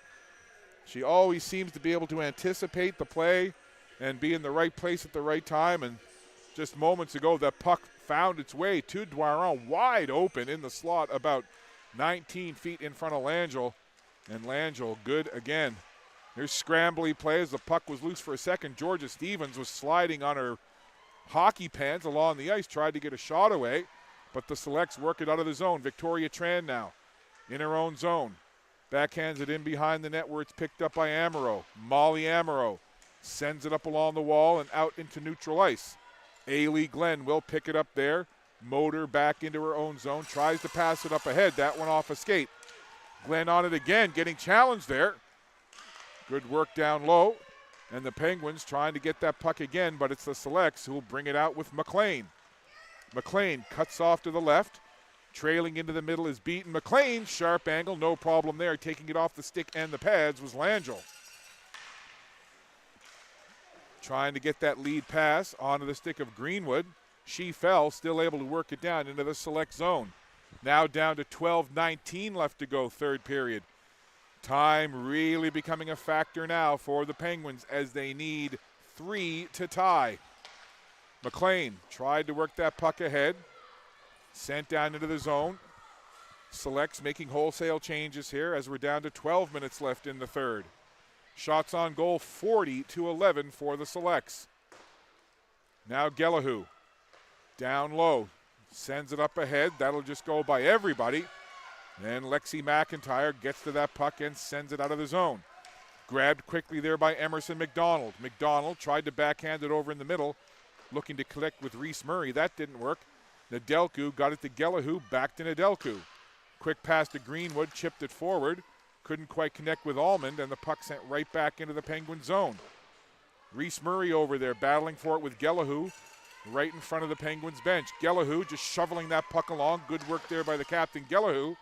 She always seems to be able to anticipate the play and be in the right place at the right time. And just moments ago, that puck found its way to Doiron, wide open in the slot, about 19 feet in front of Langell. And Langell good again. Here's scrambly play as the puck was loose for a second. Georgia Stevens was sliding on her hockey pants along the ice, tried to get a shot away, but the Selects work it out of the zone. Victoria Tran now in her own zone. Backhands it in behind the net where it's picked up by Amaro. Molly Amaro sends it up along the wall and out into neutral ice. Ailey Glenn will pick it up there. Motor back into her own zone. Tries to pass it up ahead. That one off a skate. Glenn on it again, getting challenged there. Good work down low. And the Penguins trying to get that puck again, but it's the Selects who will bring it out with McLean. McLean cuts off to the left. Trailing into the middle is Beaton. McLean, sharp angle, no problem there. Taking it off the stick and the pads was Langell. Trying to get that lead pass onto the stick of Greenwood. She fell, still able to work it down into the select zone. Now down to 12:19 left to go, third period. Time really becoming a factor now for the Penguins as they need 3 to tie. McLean tried to work that puck ahead. Sent down into the zone. Selects making wholesale changes here as we're down to 12 minutes left in the third. Shots on goal 40-11 for the Selects. Now Gelahoo. Down low. Sends it up ahead. That'll just go by everybody. And Lexi McIntyre gets to that puck and sends it out of the zone. Grabbed quickly there by Emerson McDonald. McDonald tried to backhand it over in the middle, looking to connect with Reese Murray. That didn't work. Nedelku got it to Gelahoo, back to Nedelku. Quick pass to Greenwood, chipped it forward. Couldn't quite connect with Almond, and the puck sent right back into the Penguin zone. Reese Murray over there battling for it with Gelahoo right in front of the Penguins bench. Gelahoo just shoveling that puck along. Good work there by the captain, Gelahoo.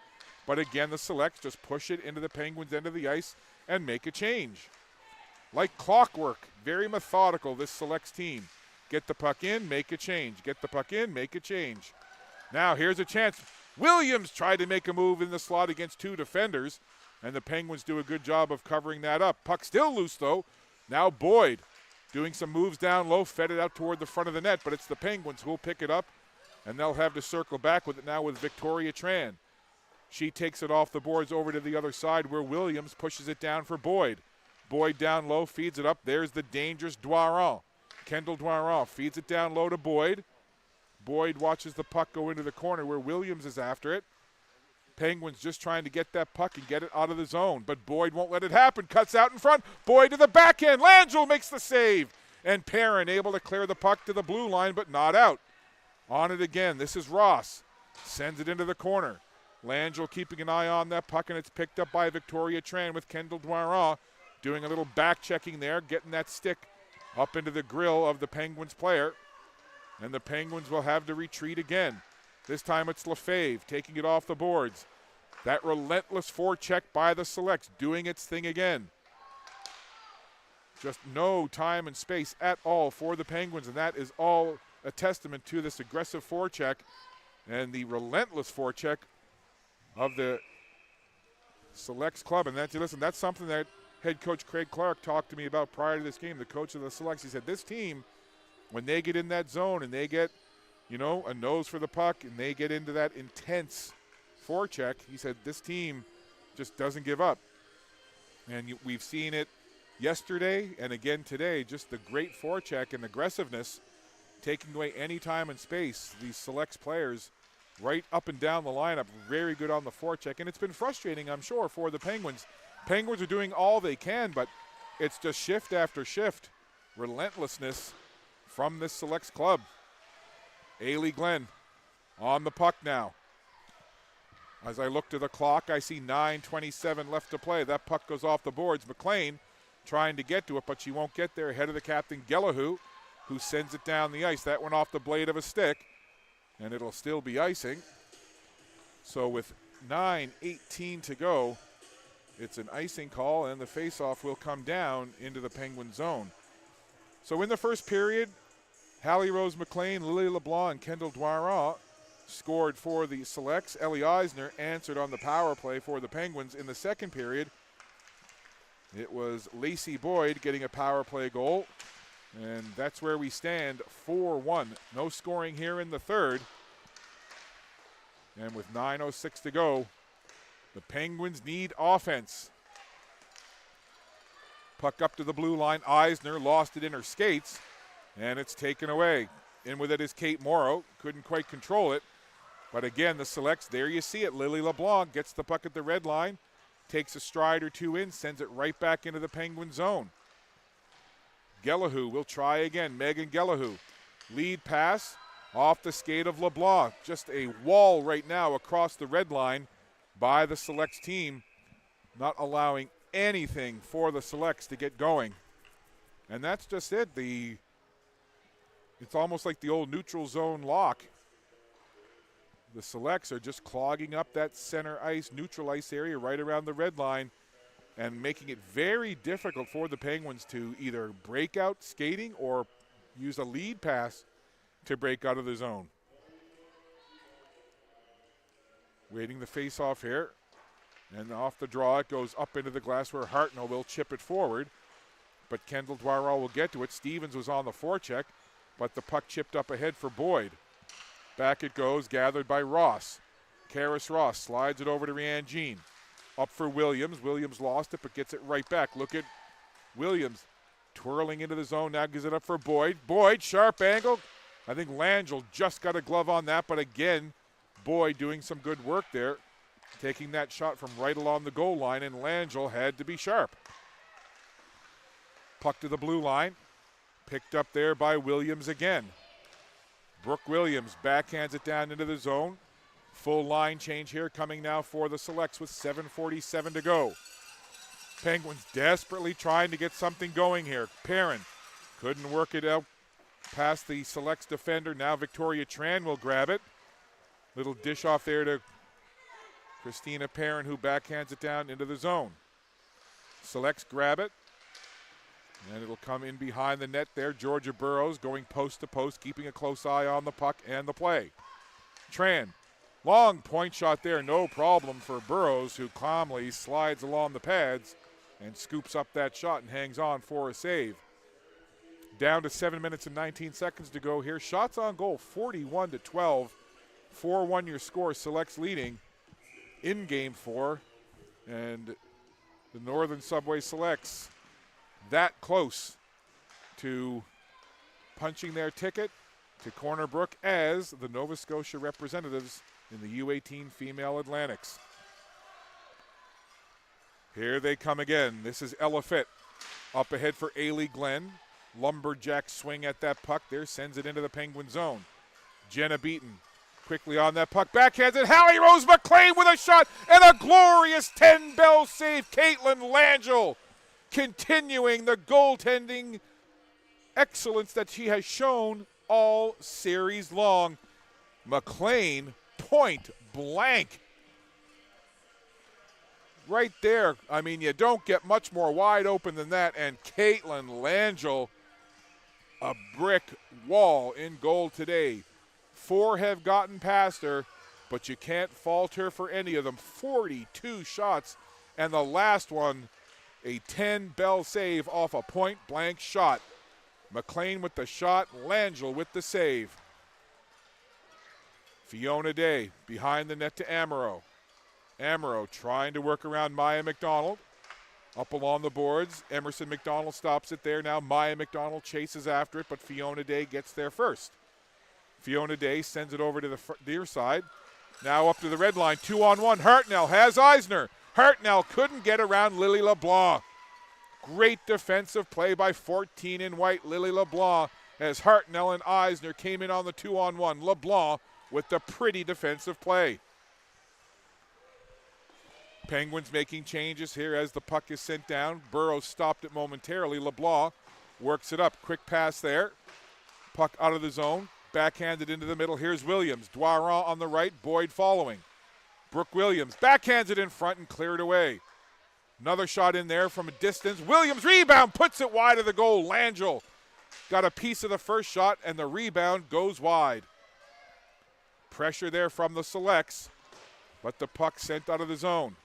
But again, the Selects just push it into the Penguins' end of the ice and make a change. Like clockwork, very methodical, this Selects team. Get the puck in, make a change. Get the puck in, make a change. Now here's a chance. Williams tried to make a move in the slot against two defenders, and the Penguins do a good job of covering that up. Puck still loose, though. Now Boyd doing some moves down low, fed it out toward the front of the net, but it's the Penguins who will pick it up, and they'll have to circle back with it now with Victoria Tran. She takes it off the boards over to the other side where Williams pushes it down for Boyd. Boyd down low, feeds it up. There's the dangerous Doiron. Kendall Doiron feeds it down low to Boyd. Boyd watches the puck go into the corner where Williams is after it. Penguins just trying to get that puck and get it out of the zone, but Boyd won't let it happen. Cuts out in front. Boyd to the backhand. Langell makes the save. And Perrin able to clear the puck to the blue line, but not out. On it again. This is Ross. Sends it into the corner. Langell keeping an eye on that puck, and it's picked up by Victoria Tran with Kendall Doiron doing a little back checking there, getting that stick up into the grill of the Penguins player. And the Penguins will have to retreat again. This time it's Lefebvre taking it off the boards. That relentless forecheck by the Selects doing its thing again. Just no time and space at all for the Penguins, and that is all a testament to this aggressive forecheck and the relentless forecheck of the Selects club. And that's something that head coach Craig Clark talked to me about prior to this game, the coach of the Selects. He said this team, when they get in that zone and they get, a nose for the puck and they get into that intense forecheck, he said this team just doesn't give up. And we've seen it yesterday and again today, just the great forecheck and aggressiveness, taking away any time and space. These Selects players right up and down the lineup, very good on the forecheck. And it's been frustrating, I'm sure, for the Penguins. Penguins are doing all they can, but it's just shift after shift. Relentlessness from this Selects club. Ailey Glenn on the puck now. As I look to the clock, I see 9:27 left to play. That puck goes off the boards. McLean trying to get to it, but she won't get there. Ahead of the captain, Gelahoo, who sends it down the ice. That went off the blade of a stick, and it'll still be icing. So with 9:18 to go, it's an icing call, and the faceoff will come down into the Penguin zone. So in the first period, Hallie Rose McLean, Lily LeBlanc, and Kendall Doiron scored for the Selects. Ellie Eisner answered on the power play for the Penguins. In the second period, it was Lacey Boyd getting a power play goal, and that's where we stand, 4-1. No scoring here in the third. And with 9:06 to go, the Penguins need offense. Puck up to the blue line. Eisner lost it in her skates, and it's taken away. In with it is Kate Morrow. Couldn't quite control it. But again, the Selects, there you see it. Lily LeBlanc gets the puck at the red line, takes a stride or two in, sends it right back into the Penguin zone. Gelahoo will try again. Megan Gelahoo. Lead pass off the skate of LeBlanc. Just a wall right now across the red line by the Selects team, not allowing anything for the Selects to get going. And that's just it. It's almost like the old neutral zone lock. The Selects are just clogging up that center ice, neutral ice area right around the red line and making it very difficult for the Penguins to either break out skating or use a lead pass to break out of the zone. Waiting the face-off here. And off the draw, it goes up into the glass where Hartnell will chip it forward. But Kendall Dwyer will get to it. Stevens was on the forecheck, but the puck chipped up ahead for Boyd. Back it goes, gathered by Ross. Karis Ross slides it over to Rianne Jean. Up for Williams. Williams lost it, but gets it right back. Look at Williams twirling into the zone. Now gives it up for Boyd. Boyd, sharp angle. I think Langell just got a glove on that, but again, Boyd doing some good work there, taking that shot from right along the goal line, and Langell had to be sharp. Puck to the blue line. Picked up there by Williams again. Brooke Williams backhands it down into the zone. Full line change here coming now for the Selects with 7:47 to go. Penguins desperately trying to get something going here. Perrin couldn't work it out past the Selects defender. Now Victoria Tran will grab it. Little dish off there to Christina Perrin, who backhands it down into the zone. Selects grab it. And it'll come in behind the net there. Georgia Burrows going post to post, keeping a close eye on the puck and the play. Tran, long point shot there, no problem for Burrows, who calmly slides along the pads and scoops up that shot and hangs on for a save. Down to 7 minutes and 19 seconds to go here. Shots on goal, 41-12. 4-1 your score. Selects leading in Game 4. And the Northern Subway Selects that close to punching their ticket to Corner Brook as the Nova Scotia representatives in the U18 Female Atlantics. Here they come again. This is Ella Fitt up ahead for Ailey Glenn. Lumberjack swing at that puck there, sends it into the Penguin zone. Jenna Beaton quickly on that puck, backhands it. Hallie Rose McLean with a shot and a glorious 10-bell save. Caitlin Langell continuing the goaltending excellence that she has shown all series long. McLean, point blank. Right there. I mean, you don't get much more wide open than that. And Caitlin Langell, a brick wall in goal today. 4 have gotten past her, but you can't fault her for any of them. 42 shots, and the last one, a 10-bell save off a point-blank shot. McLean with the shot, Langell with the save. Fiona Day behind the net to Amaro. Amaro trying to work around Maya McDonald. Up along the boards, Emerson McDonald stops it there. Now Maya McDonald chases after it, but Fiona Day gets there first. Fiona Day sends it over to the near side. Now up to the red line, 2-on-1. Hartnell has Eisner. Hartnell couldn't get around Lily LeBlanc. Great defensive play by 14 in white, Lily LeBlanc, as Hartnell and Eisner came in on the 2-on-1. LeBlanc with the pretty defensive play. Penguins making changes here as the puck is sent down. Burrows stopped it momentarily. LeBlanc works it up. Quick pass there. Puck out of the zone. Backhanded into the middle. Here's Williams. Dwyer on the right. Boyd following. Brooke Williams backhands it in front and cleared away. Another shot in there from a distance. Williams rebound, puts it wide of the goal. Langell got a piece of the first shot, and the rebound goes wide. Pressure there from the Selects, but the puck sent out of the zone.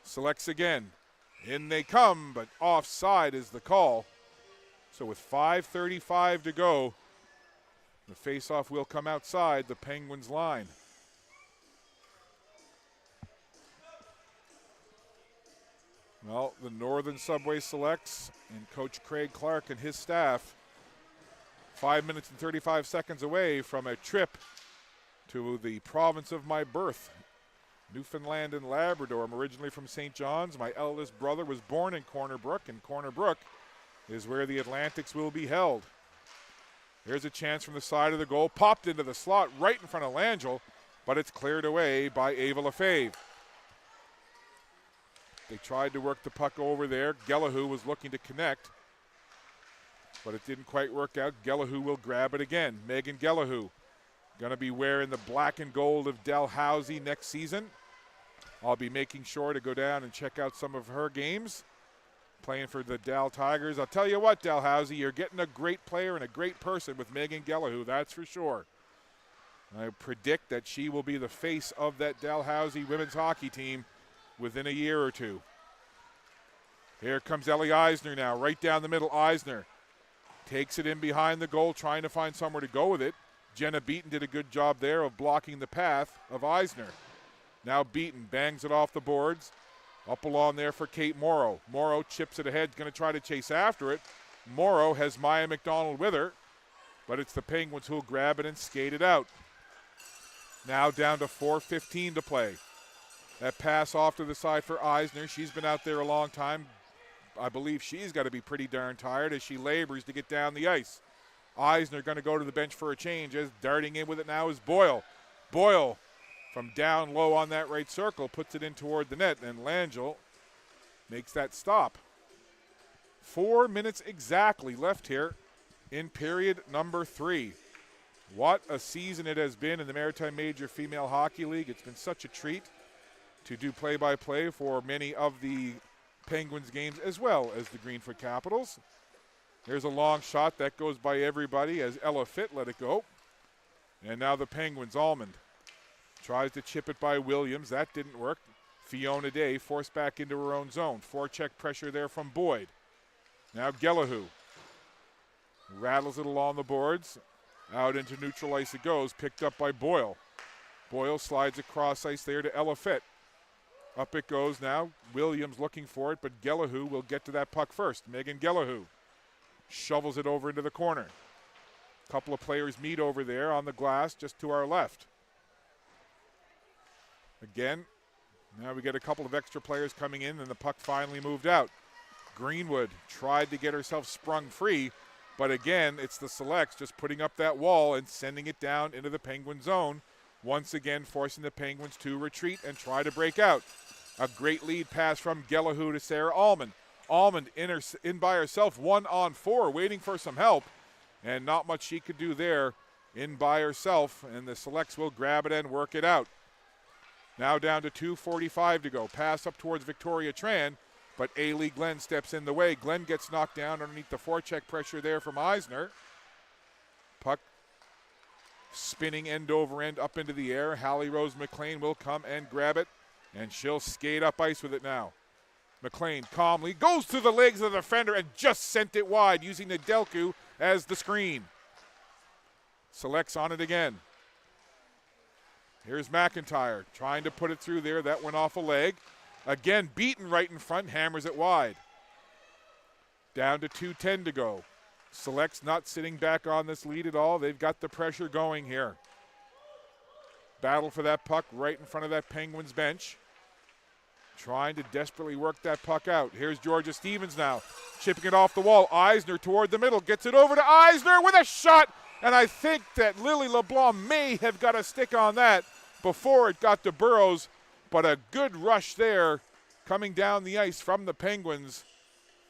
Selects again. In they come, but offside is the call. So with 5:35 to go, the faceoff will come outside the Penguins line. Well, the Northern Subway Selects and Coach Craig Clark and his staff 5 minutes and 35 seconds away from a trip to the province of my birth, Newfoundland and Labrador. I'm originally from St. John's. My eldest brother was born in Corner Brook, and Corner Brook is where the Atlantics will be held. Here's a chance from the side of the goal. Popped into the slot right in front of Langell, but it's cleared away by Ava Lefebvre. They tried to work the puck over there. Gellahu was looking to connect, but it didn't quite work out. Gellahu will grab it again. Megan Gellahu going to be wearing the black and gold of Dalhousie next season. I'll be making sure to go down and check out some of her games. playing for the Dal Tigers. I'll tell you what, Dalhousie, you're getting a great player and a great person with Megan Gellahu, that's for sure. I predict that she will be the face of that Dalhousie women's hockey team within a year or two. Here comes Ellie Eisner now, right down the middle. Eisner takes it in behind the goal, trying to find somewhere to go with it. Jenna Beaton did a good job there of blocking the path of Eisner. Now Beaton bangs it off the boards. Up along there for Kate Morrow. Morrow chips it ahead, going to try to chase after it. Morrow has Maya McDonald with her, but it's the Penguins who'll grab it and skate it out. Now down to 4:15 to play. That pass off to the side for Eisner. She's been out there a long time. I believe she's got to be pretty darn tired as she labors to get down the ice. Eisner going to go to the bench for a change, as darting in with it now is Boyle. Boyle from down low on that right circle puts it in toward the net, and Langell makes that stop. 4 minutes exactly left here in period number 3. What a season it has been in the Maritime Major Female Hockey League. It's been such a treat to do play-by-play for many of the Penguins games as well as the Greenfoot Capitals. There's a long shot that goes by everybody as Ella Fitt let it go. And now the Penguins, Almond tries to chip it by Williams. That didn't work. Fiona Day forced back into her own zone. Forecheck pressure there from Boyd. Now Gellahu rattles it along the boards. Out into neutral ice it goes, picked up by Boyle. Boyle slides across ice there to Ella Fitt. Up it goes now. Williams looking for it, but Gellahu will get to that puck first. Megan Gellahu shovels it over into the corner. A couple of players meet over there on the glass just to our left. Again, now we get a couple of extra players coming in, and the puck finally moved out. Greenwood tried to get herself sprung free, but again, it's the Selects just putting up that wall and sending it down into the Penguin zone, once again forcing the Penguins to retreat and try to break out. A great lead pass from Gellahu to Sarah Almond. Almond in by herself, 1-on-4, waiting for some help, and not much she could do there in by herself, and the Selects will grab it and work it out. Now down to 2:45 to go. Pass up towards Victoria Tran, but Ailey Glenn steps in the way. Glenn gets knocked down underneath the forecheck pressure there from Eisner. Puck spinning end over end up into the air. Hallie Rose McLean will come and grab it, and she'll skate up ice with it now. McLean calmly goes through the legs of the defender and just sent it wide, using the Delku as the screen. Selects on it again. Here's McIntyre trying to put it through there. That went off a leg. Again, Beaton right in front, hammers it wide. Down to 2:10 to go. Selects not sitting back on this lead at all. They've got the pressure going here. Battle for that puck right in front of that Penguins bench. Trying to desperately work that puck out. Here's Georgia Stevens now, chipping it off the wall. Eisner toward the middle, gets it over to Eisner with a shot, and I think that Lily LeBlanc may have got a stick on that before it got to Burrows, but a good rush there coming down the ice from the Penguins.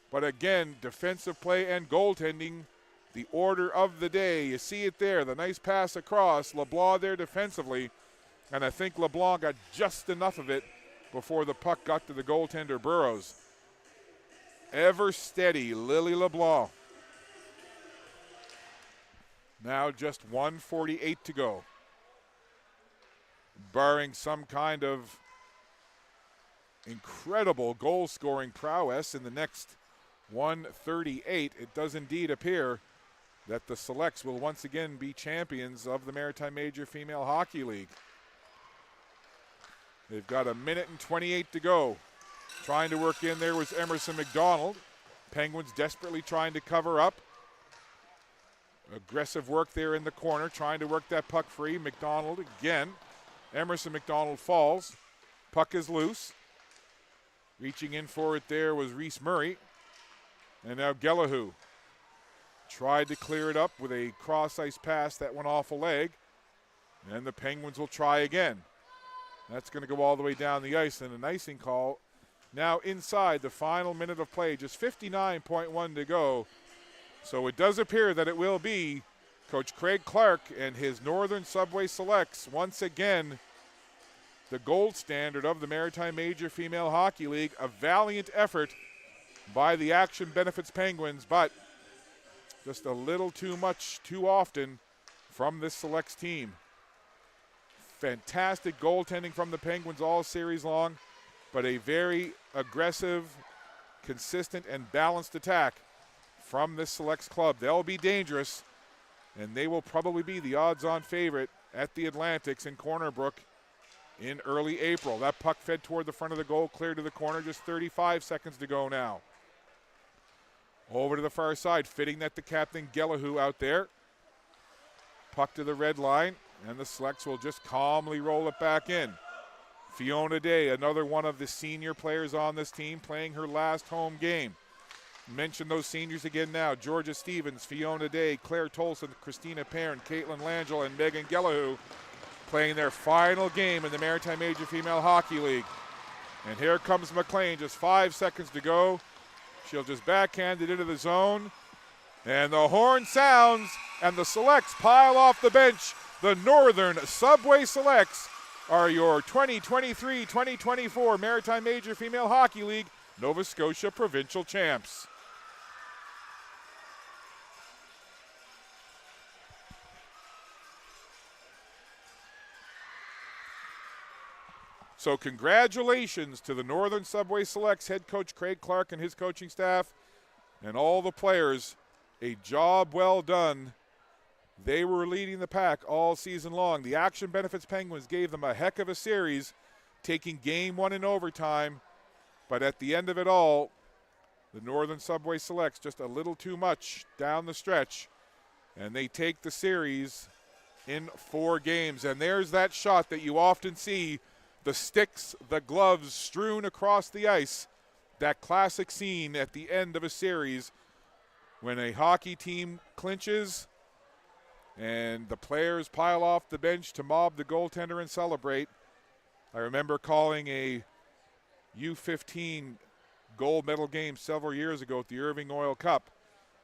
But again, defensive play and goaltending, the order of the day. You see it there, the nice pass across. LeBlanc there defensively, and I think LeBlanc got just enough of it before the puck got to the goaltender Burrows. Ever steady, Lily LeBlanc. Now just 1:48 to go. Barring some kind of incredible goal-scoring prowess in the next 1:38, it does indeed appear that the Selects will once again be champions of the Maritime Major Female Hockey League. They've got 1:28 to go. Trying to work in there was Emerson McDonald. Penguins desperately trying to cover up. Aggressive work there in the corner, trying to work that puck free. McDonald again. Emerson McDonald falls. Puck is loose. Reaching in for it there was Reese Murray. And now Gellahu tried to clear it up with a cross-ice pass that went off a leg. And the Penguins will try again. That's going to go all the way down the ice, and an icing call. Now inside the final minute of play, just 59.1 to go. So it does appear that it will be Coach Craig Clark and his Northern Subway Selects, once again, the gold standard of the Maritime Major Female Hockey League. A valiant effort by the Action Benefits Penguins, but just a little too much too often from this Selects team. Fantastic goaltending from the Penguins all series long, but a very aggressive, consistent, and balanced attack from this Selects club. They'll be dangerous, and they will probably be the odds-on favorite at the Atlantics in Corner Brook in early April. That puck fed toward the front of the goal, clear to the corner, just 35 seconds to go now. Over to the far side, fitting that to Captain Gellahu out there. Puck to the red line, and the Selects will just calmly roll it back in. Fiona Day, another one of the senior players on this team, playing her last home game. Mention those seniors again now. Georgia Stevens, Fiona Day, Claire Tolson, Christina Perrin, Caitlin Langell, and Megan Gellahu playing their final game in the Maritime Major Female Hockey League. And here comes McLean, just 5 seconds to go. She'll just backhand it into the zone. And the horn sounds, and the Selects pile off the bench. The Northern Subway Selects are your 2023-2024 Maritime Major Female Hockey League Nova Scotia Provincial Champs. So congratulations to the Northern Subway Selects head coach Craig Clark and his coaching staff and all the players. A job well done. They were leading the pack all season long. The Action Benefits Penguins gave them a heck of a series, taking game one in overtime. But at the end of it all, the Northern Subway Selects just a little too much down the stretch. And they take the series in 4 games. And there's that shot that you often see, the sticks, the gloves strewn across the ice. That classic scene at the end of a series when a hockey team clinches and the players pile off the bench to mob the goaltender and celebrate. I remember calling a U15 gold medal game several years ago at the Irving Oil Cup.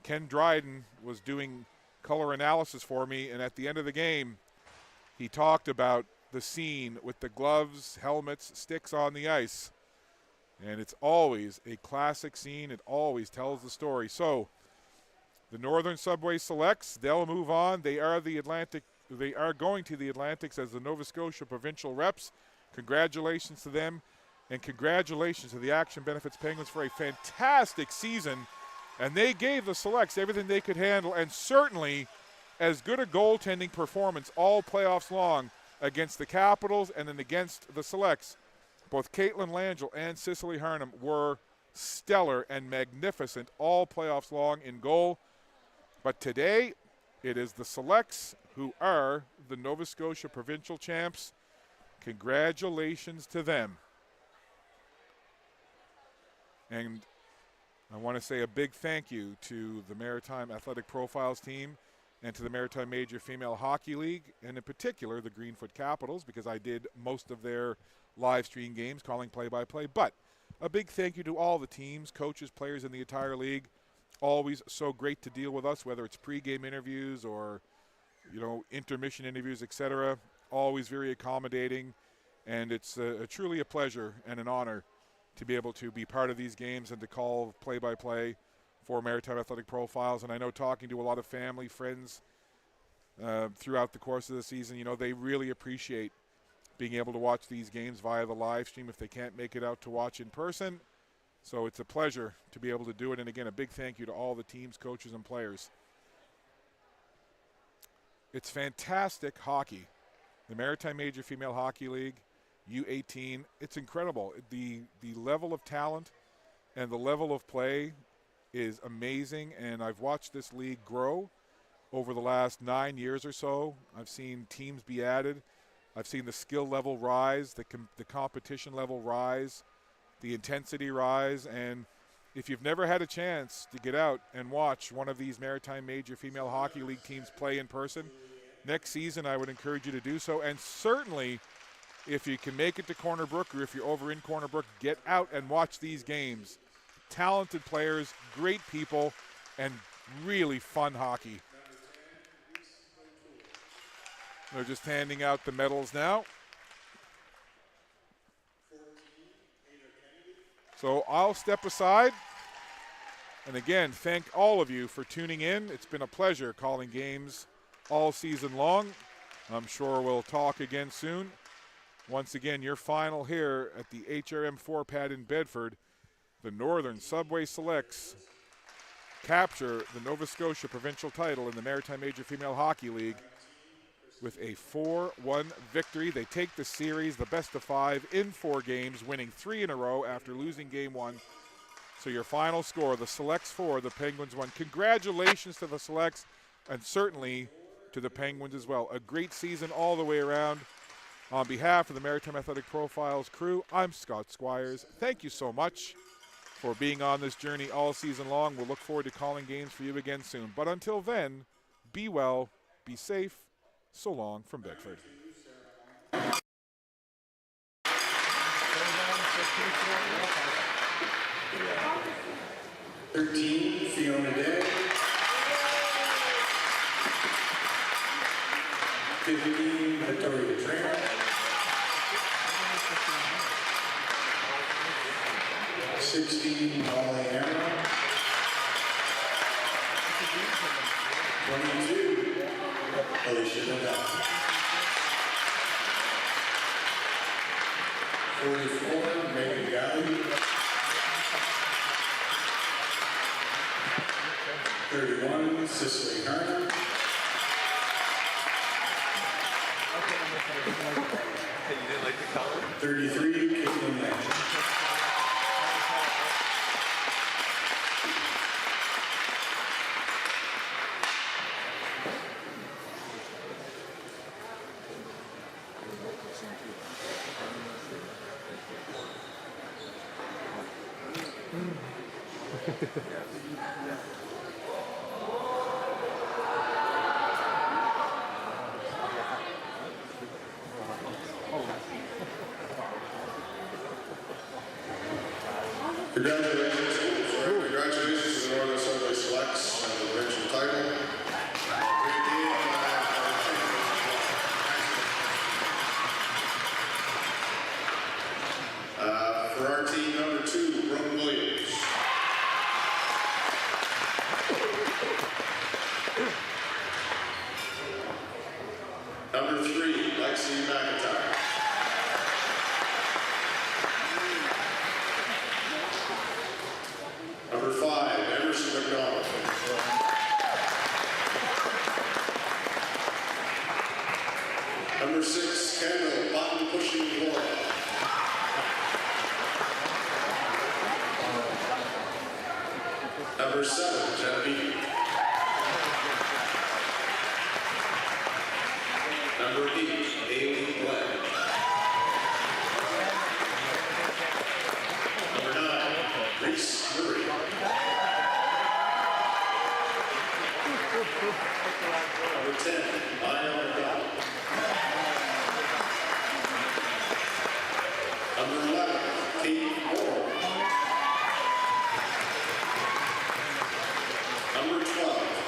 Ken Dryden was doing color analysis for me, and at the end of the game, he talked about the scene with the gloves, helmets, sticks on the ice. And it's always a classic scene. It always tells the story. So the Northern Subway Selects, they'll move on. They are going to the Atlantics as the Nova Scotia provincial reps. Congratulations to them, and congratulations to the Action Benefits Penguins for a fantastic season. And they gave the Selects everything they could handle, and certainly as good a goaltending performance all playoffs long against the Capitals and then against the Selects. Both Caitlin Langell and Cicely Harnham were stellar and magnificent all playoffs long in goal. But today, it is the Selects who are the Nova Scotia provincial champs. Congratulations to them. And I want to say a big thank you to the Maritime Athletic Profiles team and to the Maritime Major Female Hockey League, and in particular the Greenfoot Capitals, because I did most of their live stream games calling play-by-play. But a big thank you to all the teams, coaches, players in the entire league. Always so great to deal with us, whether it's pregame interviews or, intermission interviews, etc. Always very accommodating, and it's truly a pleasure and an honor to be able to be part of these games and to call play-by-play for Maritime Athletic Profiles. And I know, talking to a lot of family, friends throughout the course of the season, they really appreciate being able to watch these games via the live stream if they can't make it out to watch in person. So it's a pleasure to be able to do it. And again, a big thank you to all the teams, coaches, and players. It's fantastic hockey. The Maritime Major Female Hockey League, U18, it's incredible. The level of talent and the level of play is amazing, and I've watched this league grow over the last 9 years or so. I've seen teams be added. I've seen the skill level rise, the competition level rise, the intensity rise, and if you've never had a chance to get out and watch one of these Maritime Major Female Hockey League teams play in person, next season I would encourage you to do so. And certainly if you can make it to Corner Brook, or if you're over in Corner Brook, get out and watch these games. Talented players, great people, and really fun hockey. They're just handing out the medals now. So I'll step aside And again, thank all of you for tuning in. It's been a pleasure calling games all season long. I'm sure we'll talk again soon. Once again, your final here at the HRM 4-pad in Bedford. The Northern Subway Selects capture the Nova Scotia provincial title in the Maritime Major Female Hockey League with a 4-1 victory. They take the series, the best of 5, in 4 games, winning 3 in a row after losing game 1. So your final score, the Selects 4, the Penguins 1. Congratulations to the Selects, and certainly to the Penguins as well. A great season all the way around. On behalf of the Maritime Athletic Profiles crew, I'm Scott Squires. Thank you so much for being on this journey all season long. We'll look forward to calling games for you again soon. But until then, be well, be safe. So long from Bedford.
13, Fiona Day. 15, Victoria Trainer. 16, Molly Arrow. 22, Alicia Nadal. 44, Megan Galley. 31, Cicely Harner. 33, Caitlin Nash. Congratulations to the Northern Subway Selects on the provincial title. Great game for our team, number 2, Brooke Williams. Number 3, Lexi McIntyre. Number 5, Emerson McDonald. Number 6, Kendall Button Pushing Laura. Number 7, Genevieve. Number 8, Aileen Glenn. Number 9, Reese Murray. Number 10, Maya McDonald. Number 11, Kate Moore. Number 12,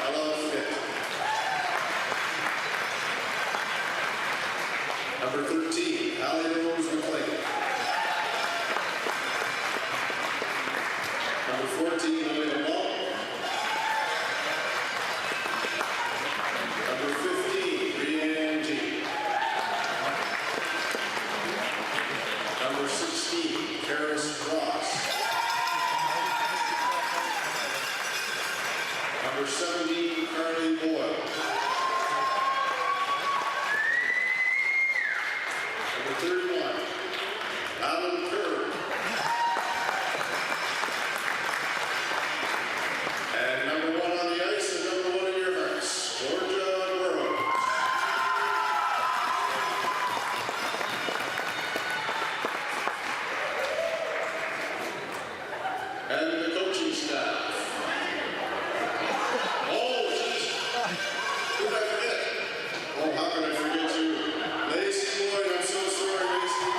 Ella Fitt. Number 13, Allie Rose McLean. Number 14, Olivia Long. Number 15, Brianne G. Number 16, Karis Ross. Number 17, Carly Boyle. Number 31, Alan Kerr. And number 1 on the ice and number 1 in your hearts, Georgia Burrow. And the coaching staff. Oh, geez. Who did I forget? Oh, how can I forget you? Lacey Lloyd, I'm so sorry, Lacey.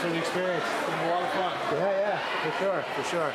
for the experience. It's been a lot of fun.
Yeah, for sure.